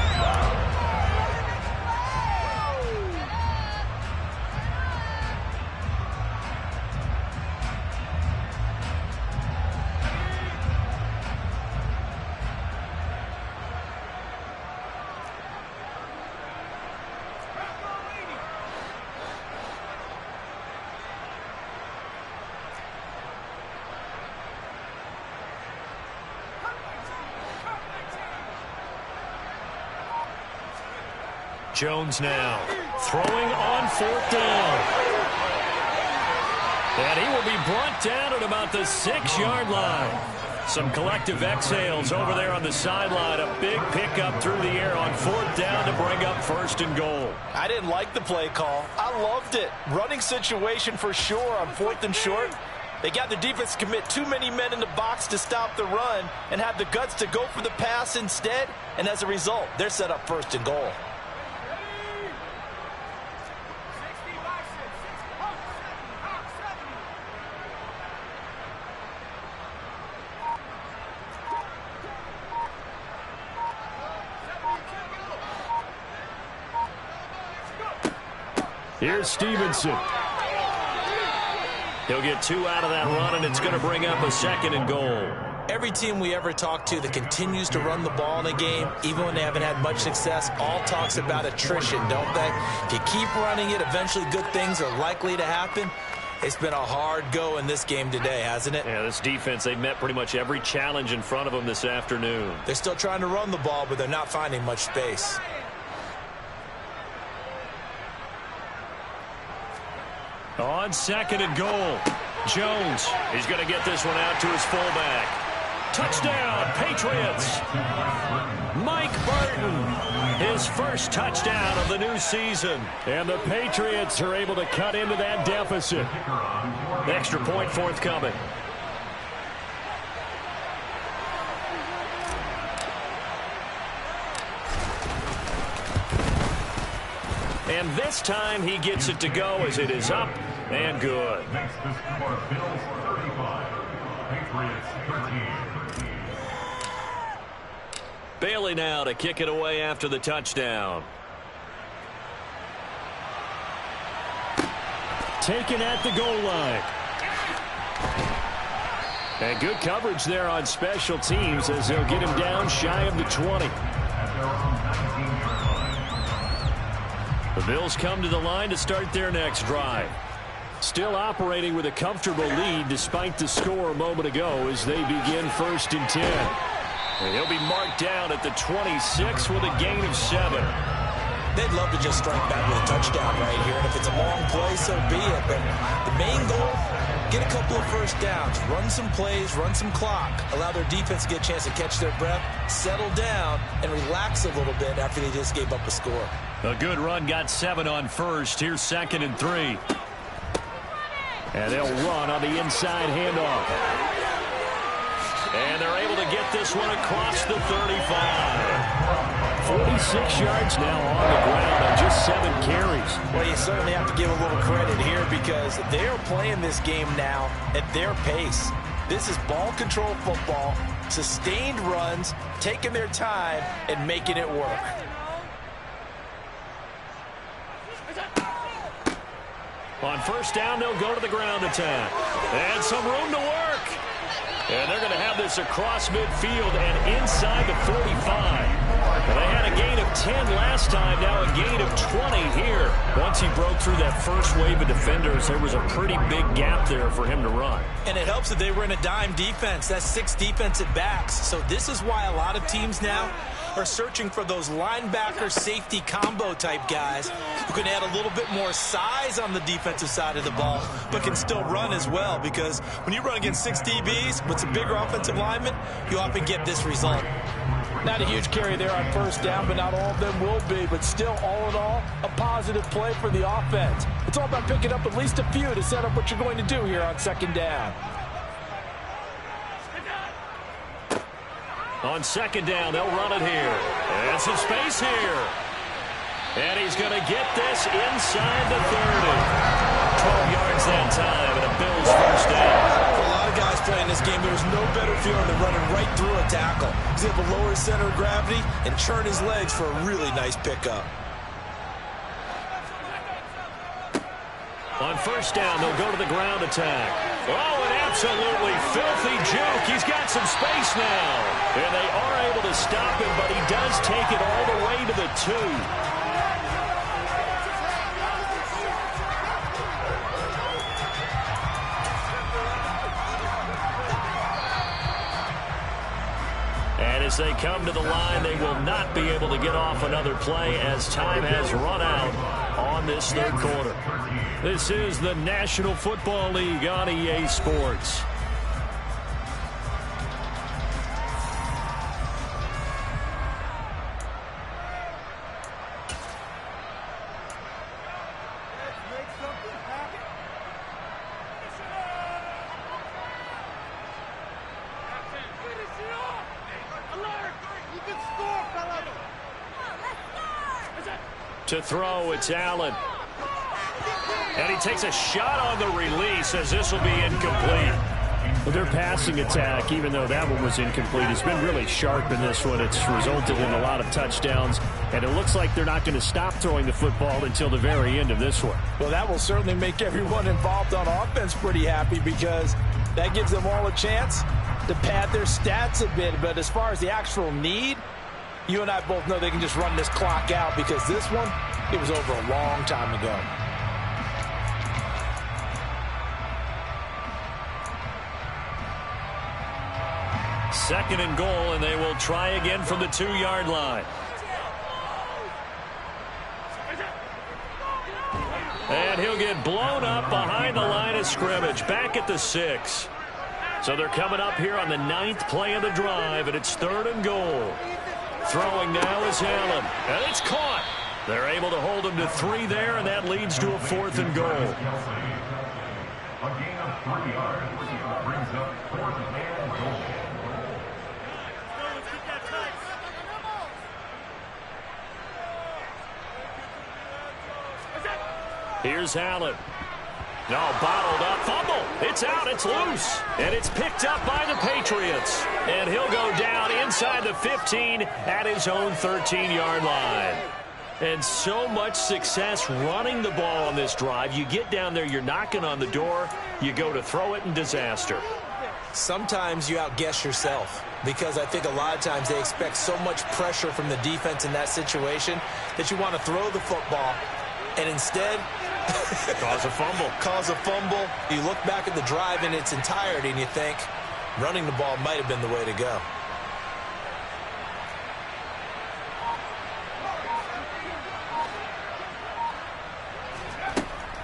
Jones now throwing on 4th down. And he will be brought down at about the 6-yard line. Some collective exhales over there on the sideline. A big pickup through the air on 4th down to bring up 1st and goal. I didn't like the play call. I loved it. Running situation for sure on 4th and short. They got the defense to commit too many men in the box to stop the run and have the guts to go for the pass instead. And as a result, they're set up 1st and goal. Here's Stevenson. He'll get 2 out of that run, and it's going to bring up a 2nd and goal. Every team we ever talk to that continues to run the ball in a game, even when they haven't had much success, all talks about attrition, don't they? If you keep running it, eventually good things are likely to happen. It's been a hard go in this game today, hasn't it? Yeah, this defense, they've met pretty much every challenge in front of them this afternoon. They're still trying to run the ball, but they're not finding much space. On 2nd and goal, Jones. He's going to get this one out to his fullback. Touchdown, Patriots. Mike Burton, his first touchdown of the new season. And the Patriots are able to cut into that deficit. Extra point forthcoming. And this time he gets it to go as it is up and good. Next is score Bills 35, Patriots 13. Bailey now to kick it away after the touchdown. Taken at the goal line. And good coverage there on special teams as they'll get him down shy of the 20. The Bills come to the line to start their next drive. Still operating with a comfortable lead despite the score a moment ago as they begin 1st and 10. And he'll be marked down at the 26 with a gain of 7. They'd love to just strike back with a touchdown right here. And if it's a long play, so be it. But the main goal, get a couple of 1st downs. Run some plays, run some clock. Allow their defense to get a chance to catch their breath, settle down, and relax a little bit after they just gave up a score. A good run got 7 on 1st. Here's 2nd and 3. And they'll run on the inside handoff. And they're able to get this one across the 35. 46 yards now on the ground on just 7 carries. Well, you certainly have to give a little credit here because they're playing this game now at their pace. This is ball control football, sustained runs, taking their time, and making it work. On 1st down, they'll go to the ground attack. And some room to work. And they're going to have this across midfield and inside the 45. And they had a gain of 10 last time, now a gain of 20 here. Once he broke through that first wave of defenders, there was a pretty big gap there for him to run. And it helps that they were in a dime defense. That's 6 defensive backs. So this is why a lot of teams now are searching for those linebacker safety combo type guys who can add a little bit more size on the defensive side of the ball, but can still run as well, because when you run against 6 DBs with some bigger offensive linemen, you often get this result. Not a huge carry there on 1st down, but not all of them will be. But still, all in all, a positive play for the offense. It's all about picking up at least a few to set up what you're going to do here on 2nd down. On 2nd down, they'll run it here. And some space here. And he's going to get this inside the 30. 12 yards that time, and a Bills first down. For a lot of guys playing this game, there's no better feeling than running right through a tackle. He's able to lower his center of gravity and churn his legs for a really nice pickup. On first down, they'll go to the ground attack. Oh, an absolutely filthy juke. He's got some space now. And they are able to stop him, but he does take it all the way to the 2. And as they come to the line, they will not be able to get off another play as time has run out on this third quarter. This is the National Football League on EA Sports. To throw, it's Allen. And he takes a shot on the release as this will be incomplete. Well, their passing attack, even though that one was incomplete, has been really sharp in this one. It's resulted in a lot of touchdowns, and it looks like they're not going to stop throwing the football until the very end of this one. Well, that will certainly make everyone involved on offense pretty happy because that gives them all a chance to pad their stats a bit. But as far as the actual need, you and I both know they can just run this clock out because this one, it was over a long time ago. Second and goal, and they will try again from the 2-yard line. And he'll get blown up behind the line of scrimmage, back at the 6. So they're coming up here on the 9th play of the drive, and it's 3rd and goal. Throwing now is Allen, and it's caught. They're able to hold him to 3 there, and that leads to a 4th and goal. A gain of 3 yards brings up 4th and goal. Here's Allen. No, bottled up. Fumble. It's out. It's loose. And it's picked up by the Patriots. And he'll go down inside the 15 at his own 13-yard line. And so much success running the ball on this drive. You get down there, you're knocking on the door. You go to throw it, and disaster. Sometimes you outguess yourself because I think a lot of times they expect so much pressure from the defense in that situation that you want to throw the football and instead cause a fumble. Cause a fumble. You look back at the drive in its entirety and you think running the ball might have been the way to go.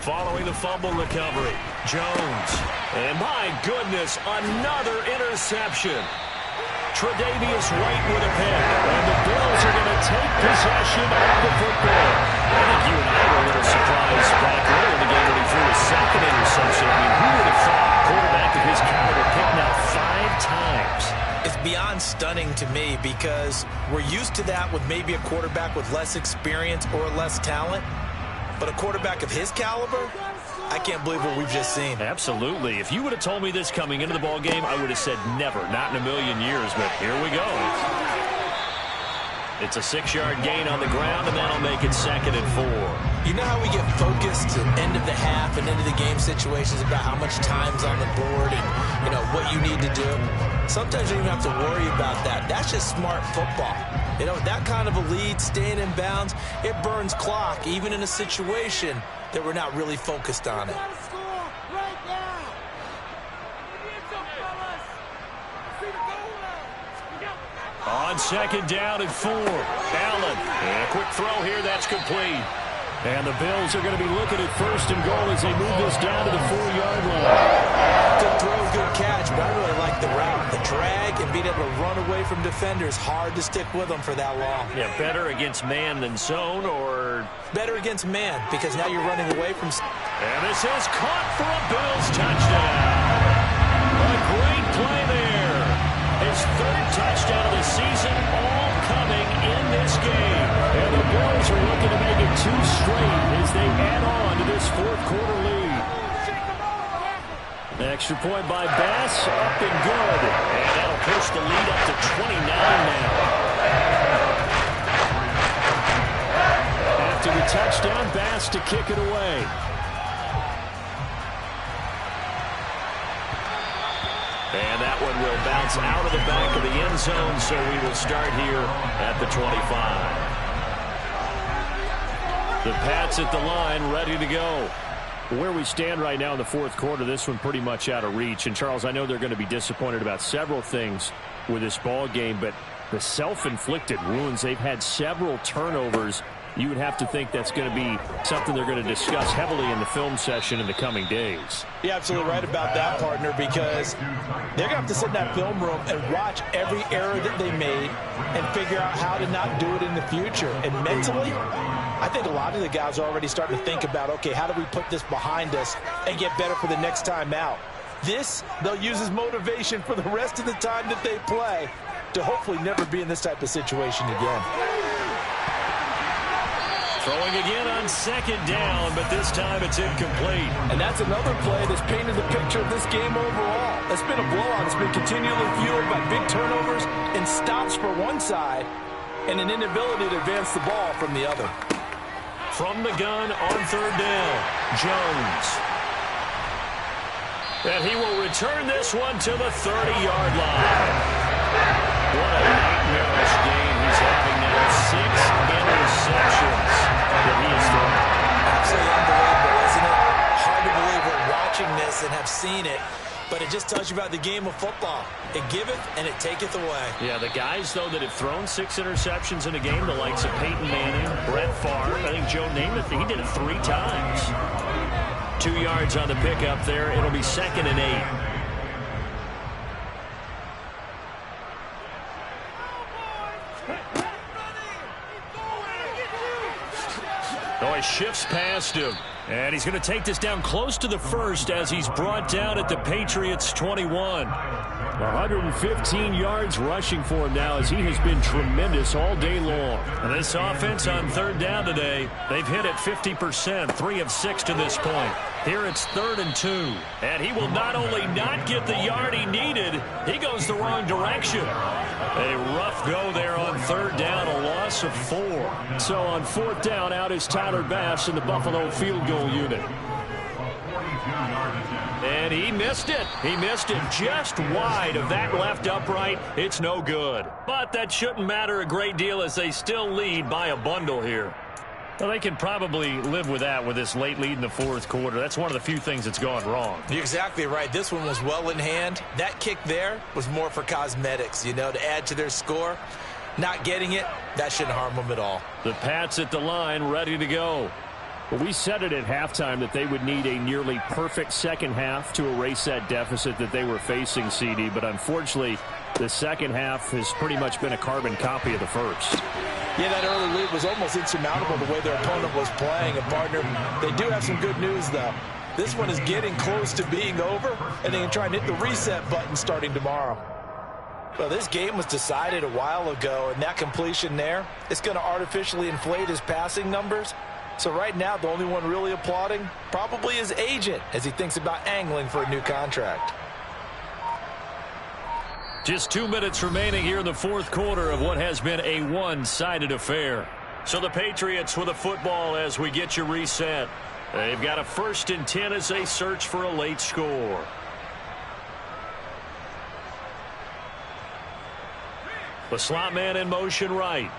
Following the fumble recovery, Jones. And my goodness, another interception. Tre'Davious White with a pick. And the Bills are going to take possession of the football. I think you and I were a little surprised back earlier in the game when he threw his second interception. I mean, who would have thought a quarterback of his caliber picked now 5 times? It's beyond stunning to me because we're used to that with maybe a quarterback with less experience or less talent. But a quarterback of his caliber, I can't believe what we've just seen. Absolutely. If you would have told me this coming into the ball game, I would have said never, not in a million years. But here we go. It's a 6-yard gain on the ground, and that'll make it 2nd and 4. You know how we get focused at end of the half and into the game situations about how much time's on the board and, you know, what you need to do? Sometimes you don't even have to worry about that. That's just smart football. You know, that kind of a lead, staying in bounds, it burns clock, even in a situation that we're not really focused on it. On 2nd down and 4, Allen. And a quick throw here, that's complete. And the Bills are going to be looking at 1st and goal as they move this down to the 4-yard line. Good throw, good catch, but I really like the route. The drag and being able to run away from defenders, hard to stick with them for that long. Yeah, better against man than zone, or better against man because now you're running away from. And this is caught for a Bills touchdown. A great play there. His 3rd touchdown of the season, all coming in this game. And the Bills are looking to make it straight as they add on to this fourth-quarter lead. Extra point by Bass, up and good. And that'll push the lead up to 29 now. After the touchdown, Bass to kick it away. And that one will bounce out of the back of the end zone, so we will start here at the 25. The Pats at the line, ready to go. Where we stand right now in the fourth quarter, this one pretty much out of reach. And, Charles, I know they're going to be disappointed about several things with this ball game, but the self-inflicted wounds, they've had several turnovers. You would have to think that's going to be something they're going to discuss heavily in the film session in the coming days. You're absolutely right about that, partner, because they're going to have to sit in that film room and watch every error that they made and figure out how to not do it in the future. And mentally, I think a lot of the guys are already starting to think about, okay, how do we put this behind us and get better for the next time out? This, they'll use as motivation for the rest of the time that they play to hopefully never be in this type of situation again. Throwing again on second down, but this time it's incomplete. And that's another play that's painted the picture of this game overall. It's been a blowout. It's been continually fueled by big turnovers and stops for one side and an inability to advance the ball from the other. From the gun on third down, Jones. And he will return this one to the 30-yard line. What a nightmarish game he's having now. 6 interceptions that he has thrown. Absolutely unbelievable, isn't it? Hard to believe we're watching this and have seen it, but it just tells you about the game of football. It giveth and it taketh away. Yeah, the guys, though, that have thrown 6 interceptions in a game, the likes of Peyton Manning, Brett Favre, I think Joe Namath, he did it 3 times. 2 yards on the pickup there. It'll be 2nd and 8. Oh, he shifts past him. And he's going to take this down close to the first as he's brought down at the Patriots' 21. 115 yards rushing for him now as he has been tremendous all day long. And this offense on third down today, they've hit it 50%, 3 of 6 to this point. Here it's 3rd and 2. And he will not only not get the yard he needed, he goes the wrong direction. A rough go there on third down, a loss of 4. So on 4th down, out is Tyler Bass in the Buffalo field goal unit. And he missed it. He missed it just wide of that left upright. It's no good. But that shouldn't matter a great deal as they still lead by a bundle here. Well, they can probably live with that with this late lead in the fourth quarter. That's one of the few things that's gone wrong. You're exactly right. This one was well in hand. That kick there was more for cosmetics, you know, to add to their score. Not getting it, that shouldn't harm them at all. The Pats at the line, ready to go. Well, we said it at halftime that they would need a nearly perfect second half to erase that deficit that they were facing, CD. But unfortunately, the second half has pretty much been a carbon copy of the first. Yeah, that early lead was almost insurmountable the way their opponent was playing. And, partner, they do have some good news, though. This one is getting close to being over, and they can try and hit the reset button starting tomorrow. Well, this game was decided a while ago, and that completion there, it's going to artificially inflate his passing numbers. So right now, the only one really applauding probably his agent as he thinks about angling for a new contract. Just 2 minutes remaining here in the fourth quarter of what has been a one-sided affair. So the Patriots with a football as we get you reset. They've got a 1st and 10 as they search for a late score. The slot man in motion right.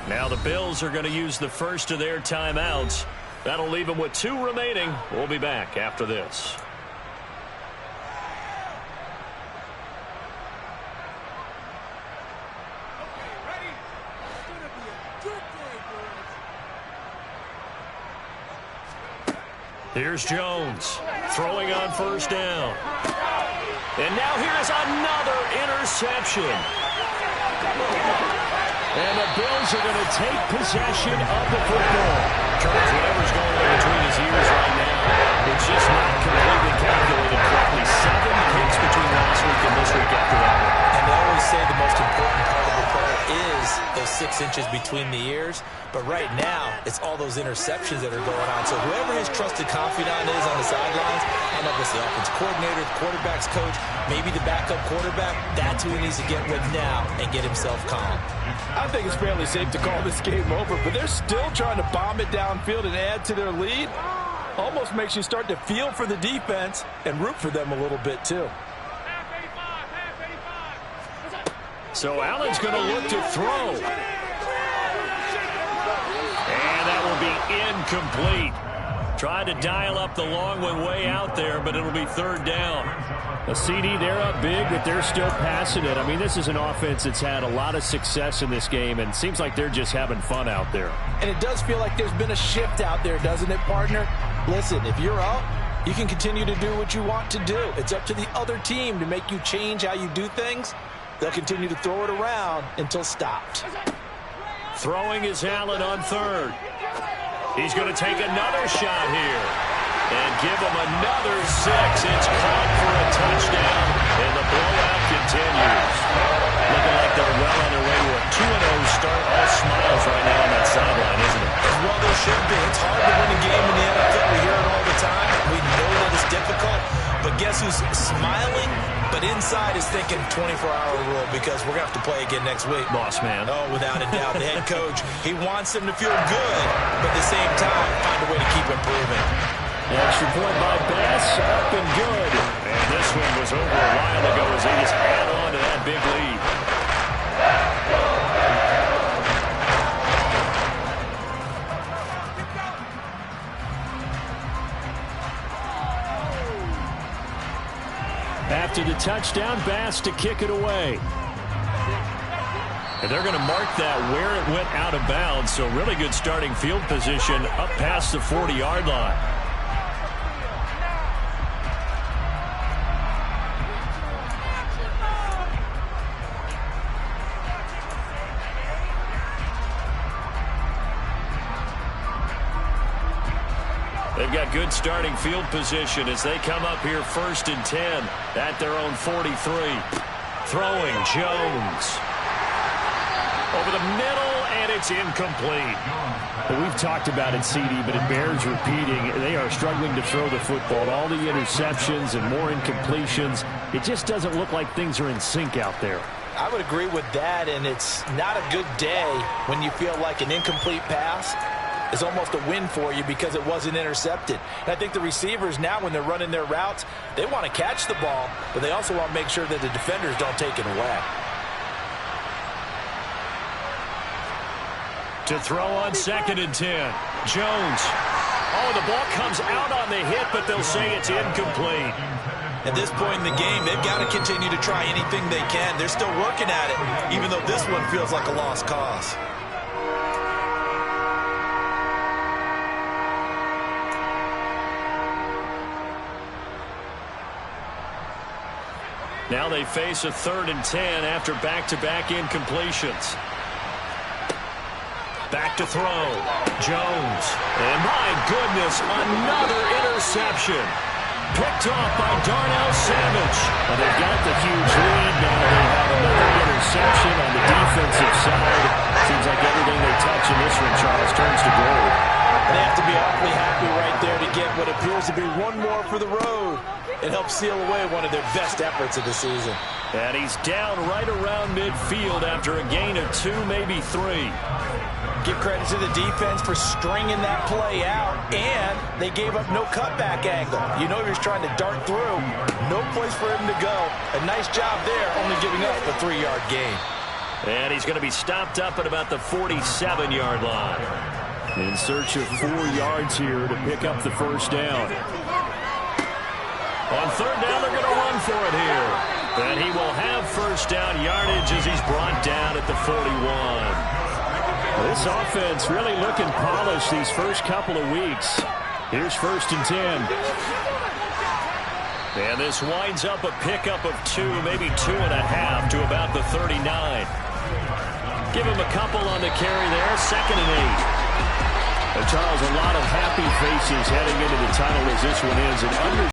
Now the Bills are going to use the first of their timeouts. That'll leave them with 2 remaining. We'll be back after this. Here's Jones throwing on 1st down. And now here's another interception. And the Bills are going to take possession of the football. Charles, whatever's going on between his ears right now, it's just not completely calculated correctly. 7 kicks between last week and this week after that. And they always say the most important part of the play is those 6 6 inches between the ears. But right now, it's all those interceptions that are going on. So whoever his trusted confidant is on the sidelines, I don't know if it's the offense coordinator, the quarterback's coach, maybe the backup quarterback, that's who he needs to get with now and get himself calm. I think it's fairly safe to call this game over, but they're still trying to bomb it downfield and add to their lead. Almost makes you start to feel for the defense and root for them a little bit too. So Allen's going to look to throw. And that will be incomplete. Tried to dial up the long one way out there, but it'll be third down. A CD, they're up big, but they're still passing it. I mean, this is an offense that's had a lot of success in this game, and seems like they're just having fun out there. And it does feel like there's been a shift out there, doesn't it, partner? Listen, if you're up, you can continue to do what you want to do. It's up to the other team to make you change how you do things. They'll continue to throw it around until stopped. Throwing is Allen on third. He's going to take another shot here and give him another 6. It's caught for a touchdown, and the blowout continues. Looking like they're well on their way to a 2-0 start. All smiles right now on that sideline, isn't it? Well, there should be. It's hard to win a game in the NFL. We hear it all the time. We know that it's difficult. But guess who's smiling? But inside is thinking 24-hour rule because we're going to have to play again next week. Boss man. Oh, without a doubt. The head coach, he wants them to feel good, but at the same time, find a way to keep improving. The extra point by Bass, up and good. And this one was over a while ago as they just add on to that big lead. After the touchdown, Bass to kick it away. And they're going to mark that where it went out of bounds, so really good starting field position up past the 40-yard line. They've got good starting field position as they come up here 1st and 10 at their own 43. Throwing Jones. Over the middle, and it's incomplete. Well, we've talked about it, CD, but it bears repeating. They are struggling to throw the football. All the interceptions and more incompletions. It just doesn't look like things are in sync out there. I would agree with that, and it's not a good day when you feel like an incomplete pass is almost a win for you because it wasn't intercepted. And I think the receivers now, when they're running their routes, they want to catch the ball, but they also want to make sure that the defenders don't take it away. To throw on 2nd and 10. Jones. Oh, the ball comes out on the hit, but they'll say it's incomplete. At this point in the game, they've got to continue to try anything they can. They're still working at it, even though this one feels like a lost cause. Now they face a 3rd and 10 after back-to-back incompletions. Back to throw. Jones. And my goodness, another interception. Picked off by Darnell Savage. And they've got the huge lead now. They have another interception on the defensive side. Seems like everything they touch in this one, Charles, turns to gold. They have to be awfully happy right there to get what appears to be one more for the road. It helps seal away one of their best efforts of the season. And he's down right around midfield after a gain of 2, maybe 3. Give credit to the defense for stringing that play out, and they gave up no cutback angle. You know he was trying to dart through. No place for him to go. A nice job there, only giving up a 3-yard gain. And he's going to be stopped up at about the 47-yard line. In search of 4 yards here to pick up the first down. On 3rd down, they're going to run for it here. And he will have first down yardage as he's brought down at the 41. This offense really looking polished these first couple of weeks. Here's 1st and 10. And this winds up a pickup of 2, maybe 2.5 to about the 39. Give him a couple on the carry there. 2nd and 8. Charles, a lot of happy faces heading into the title as this one ends.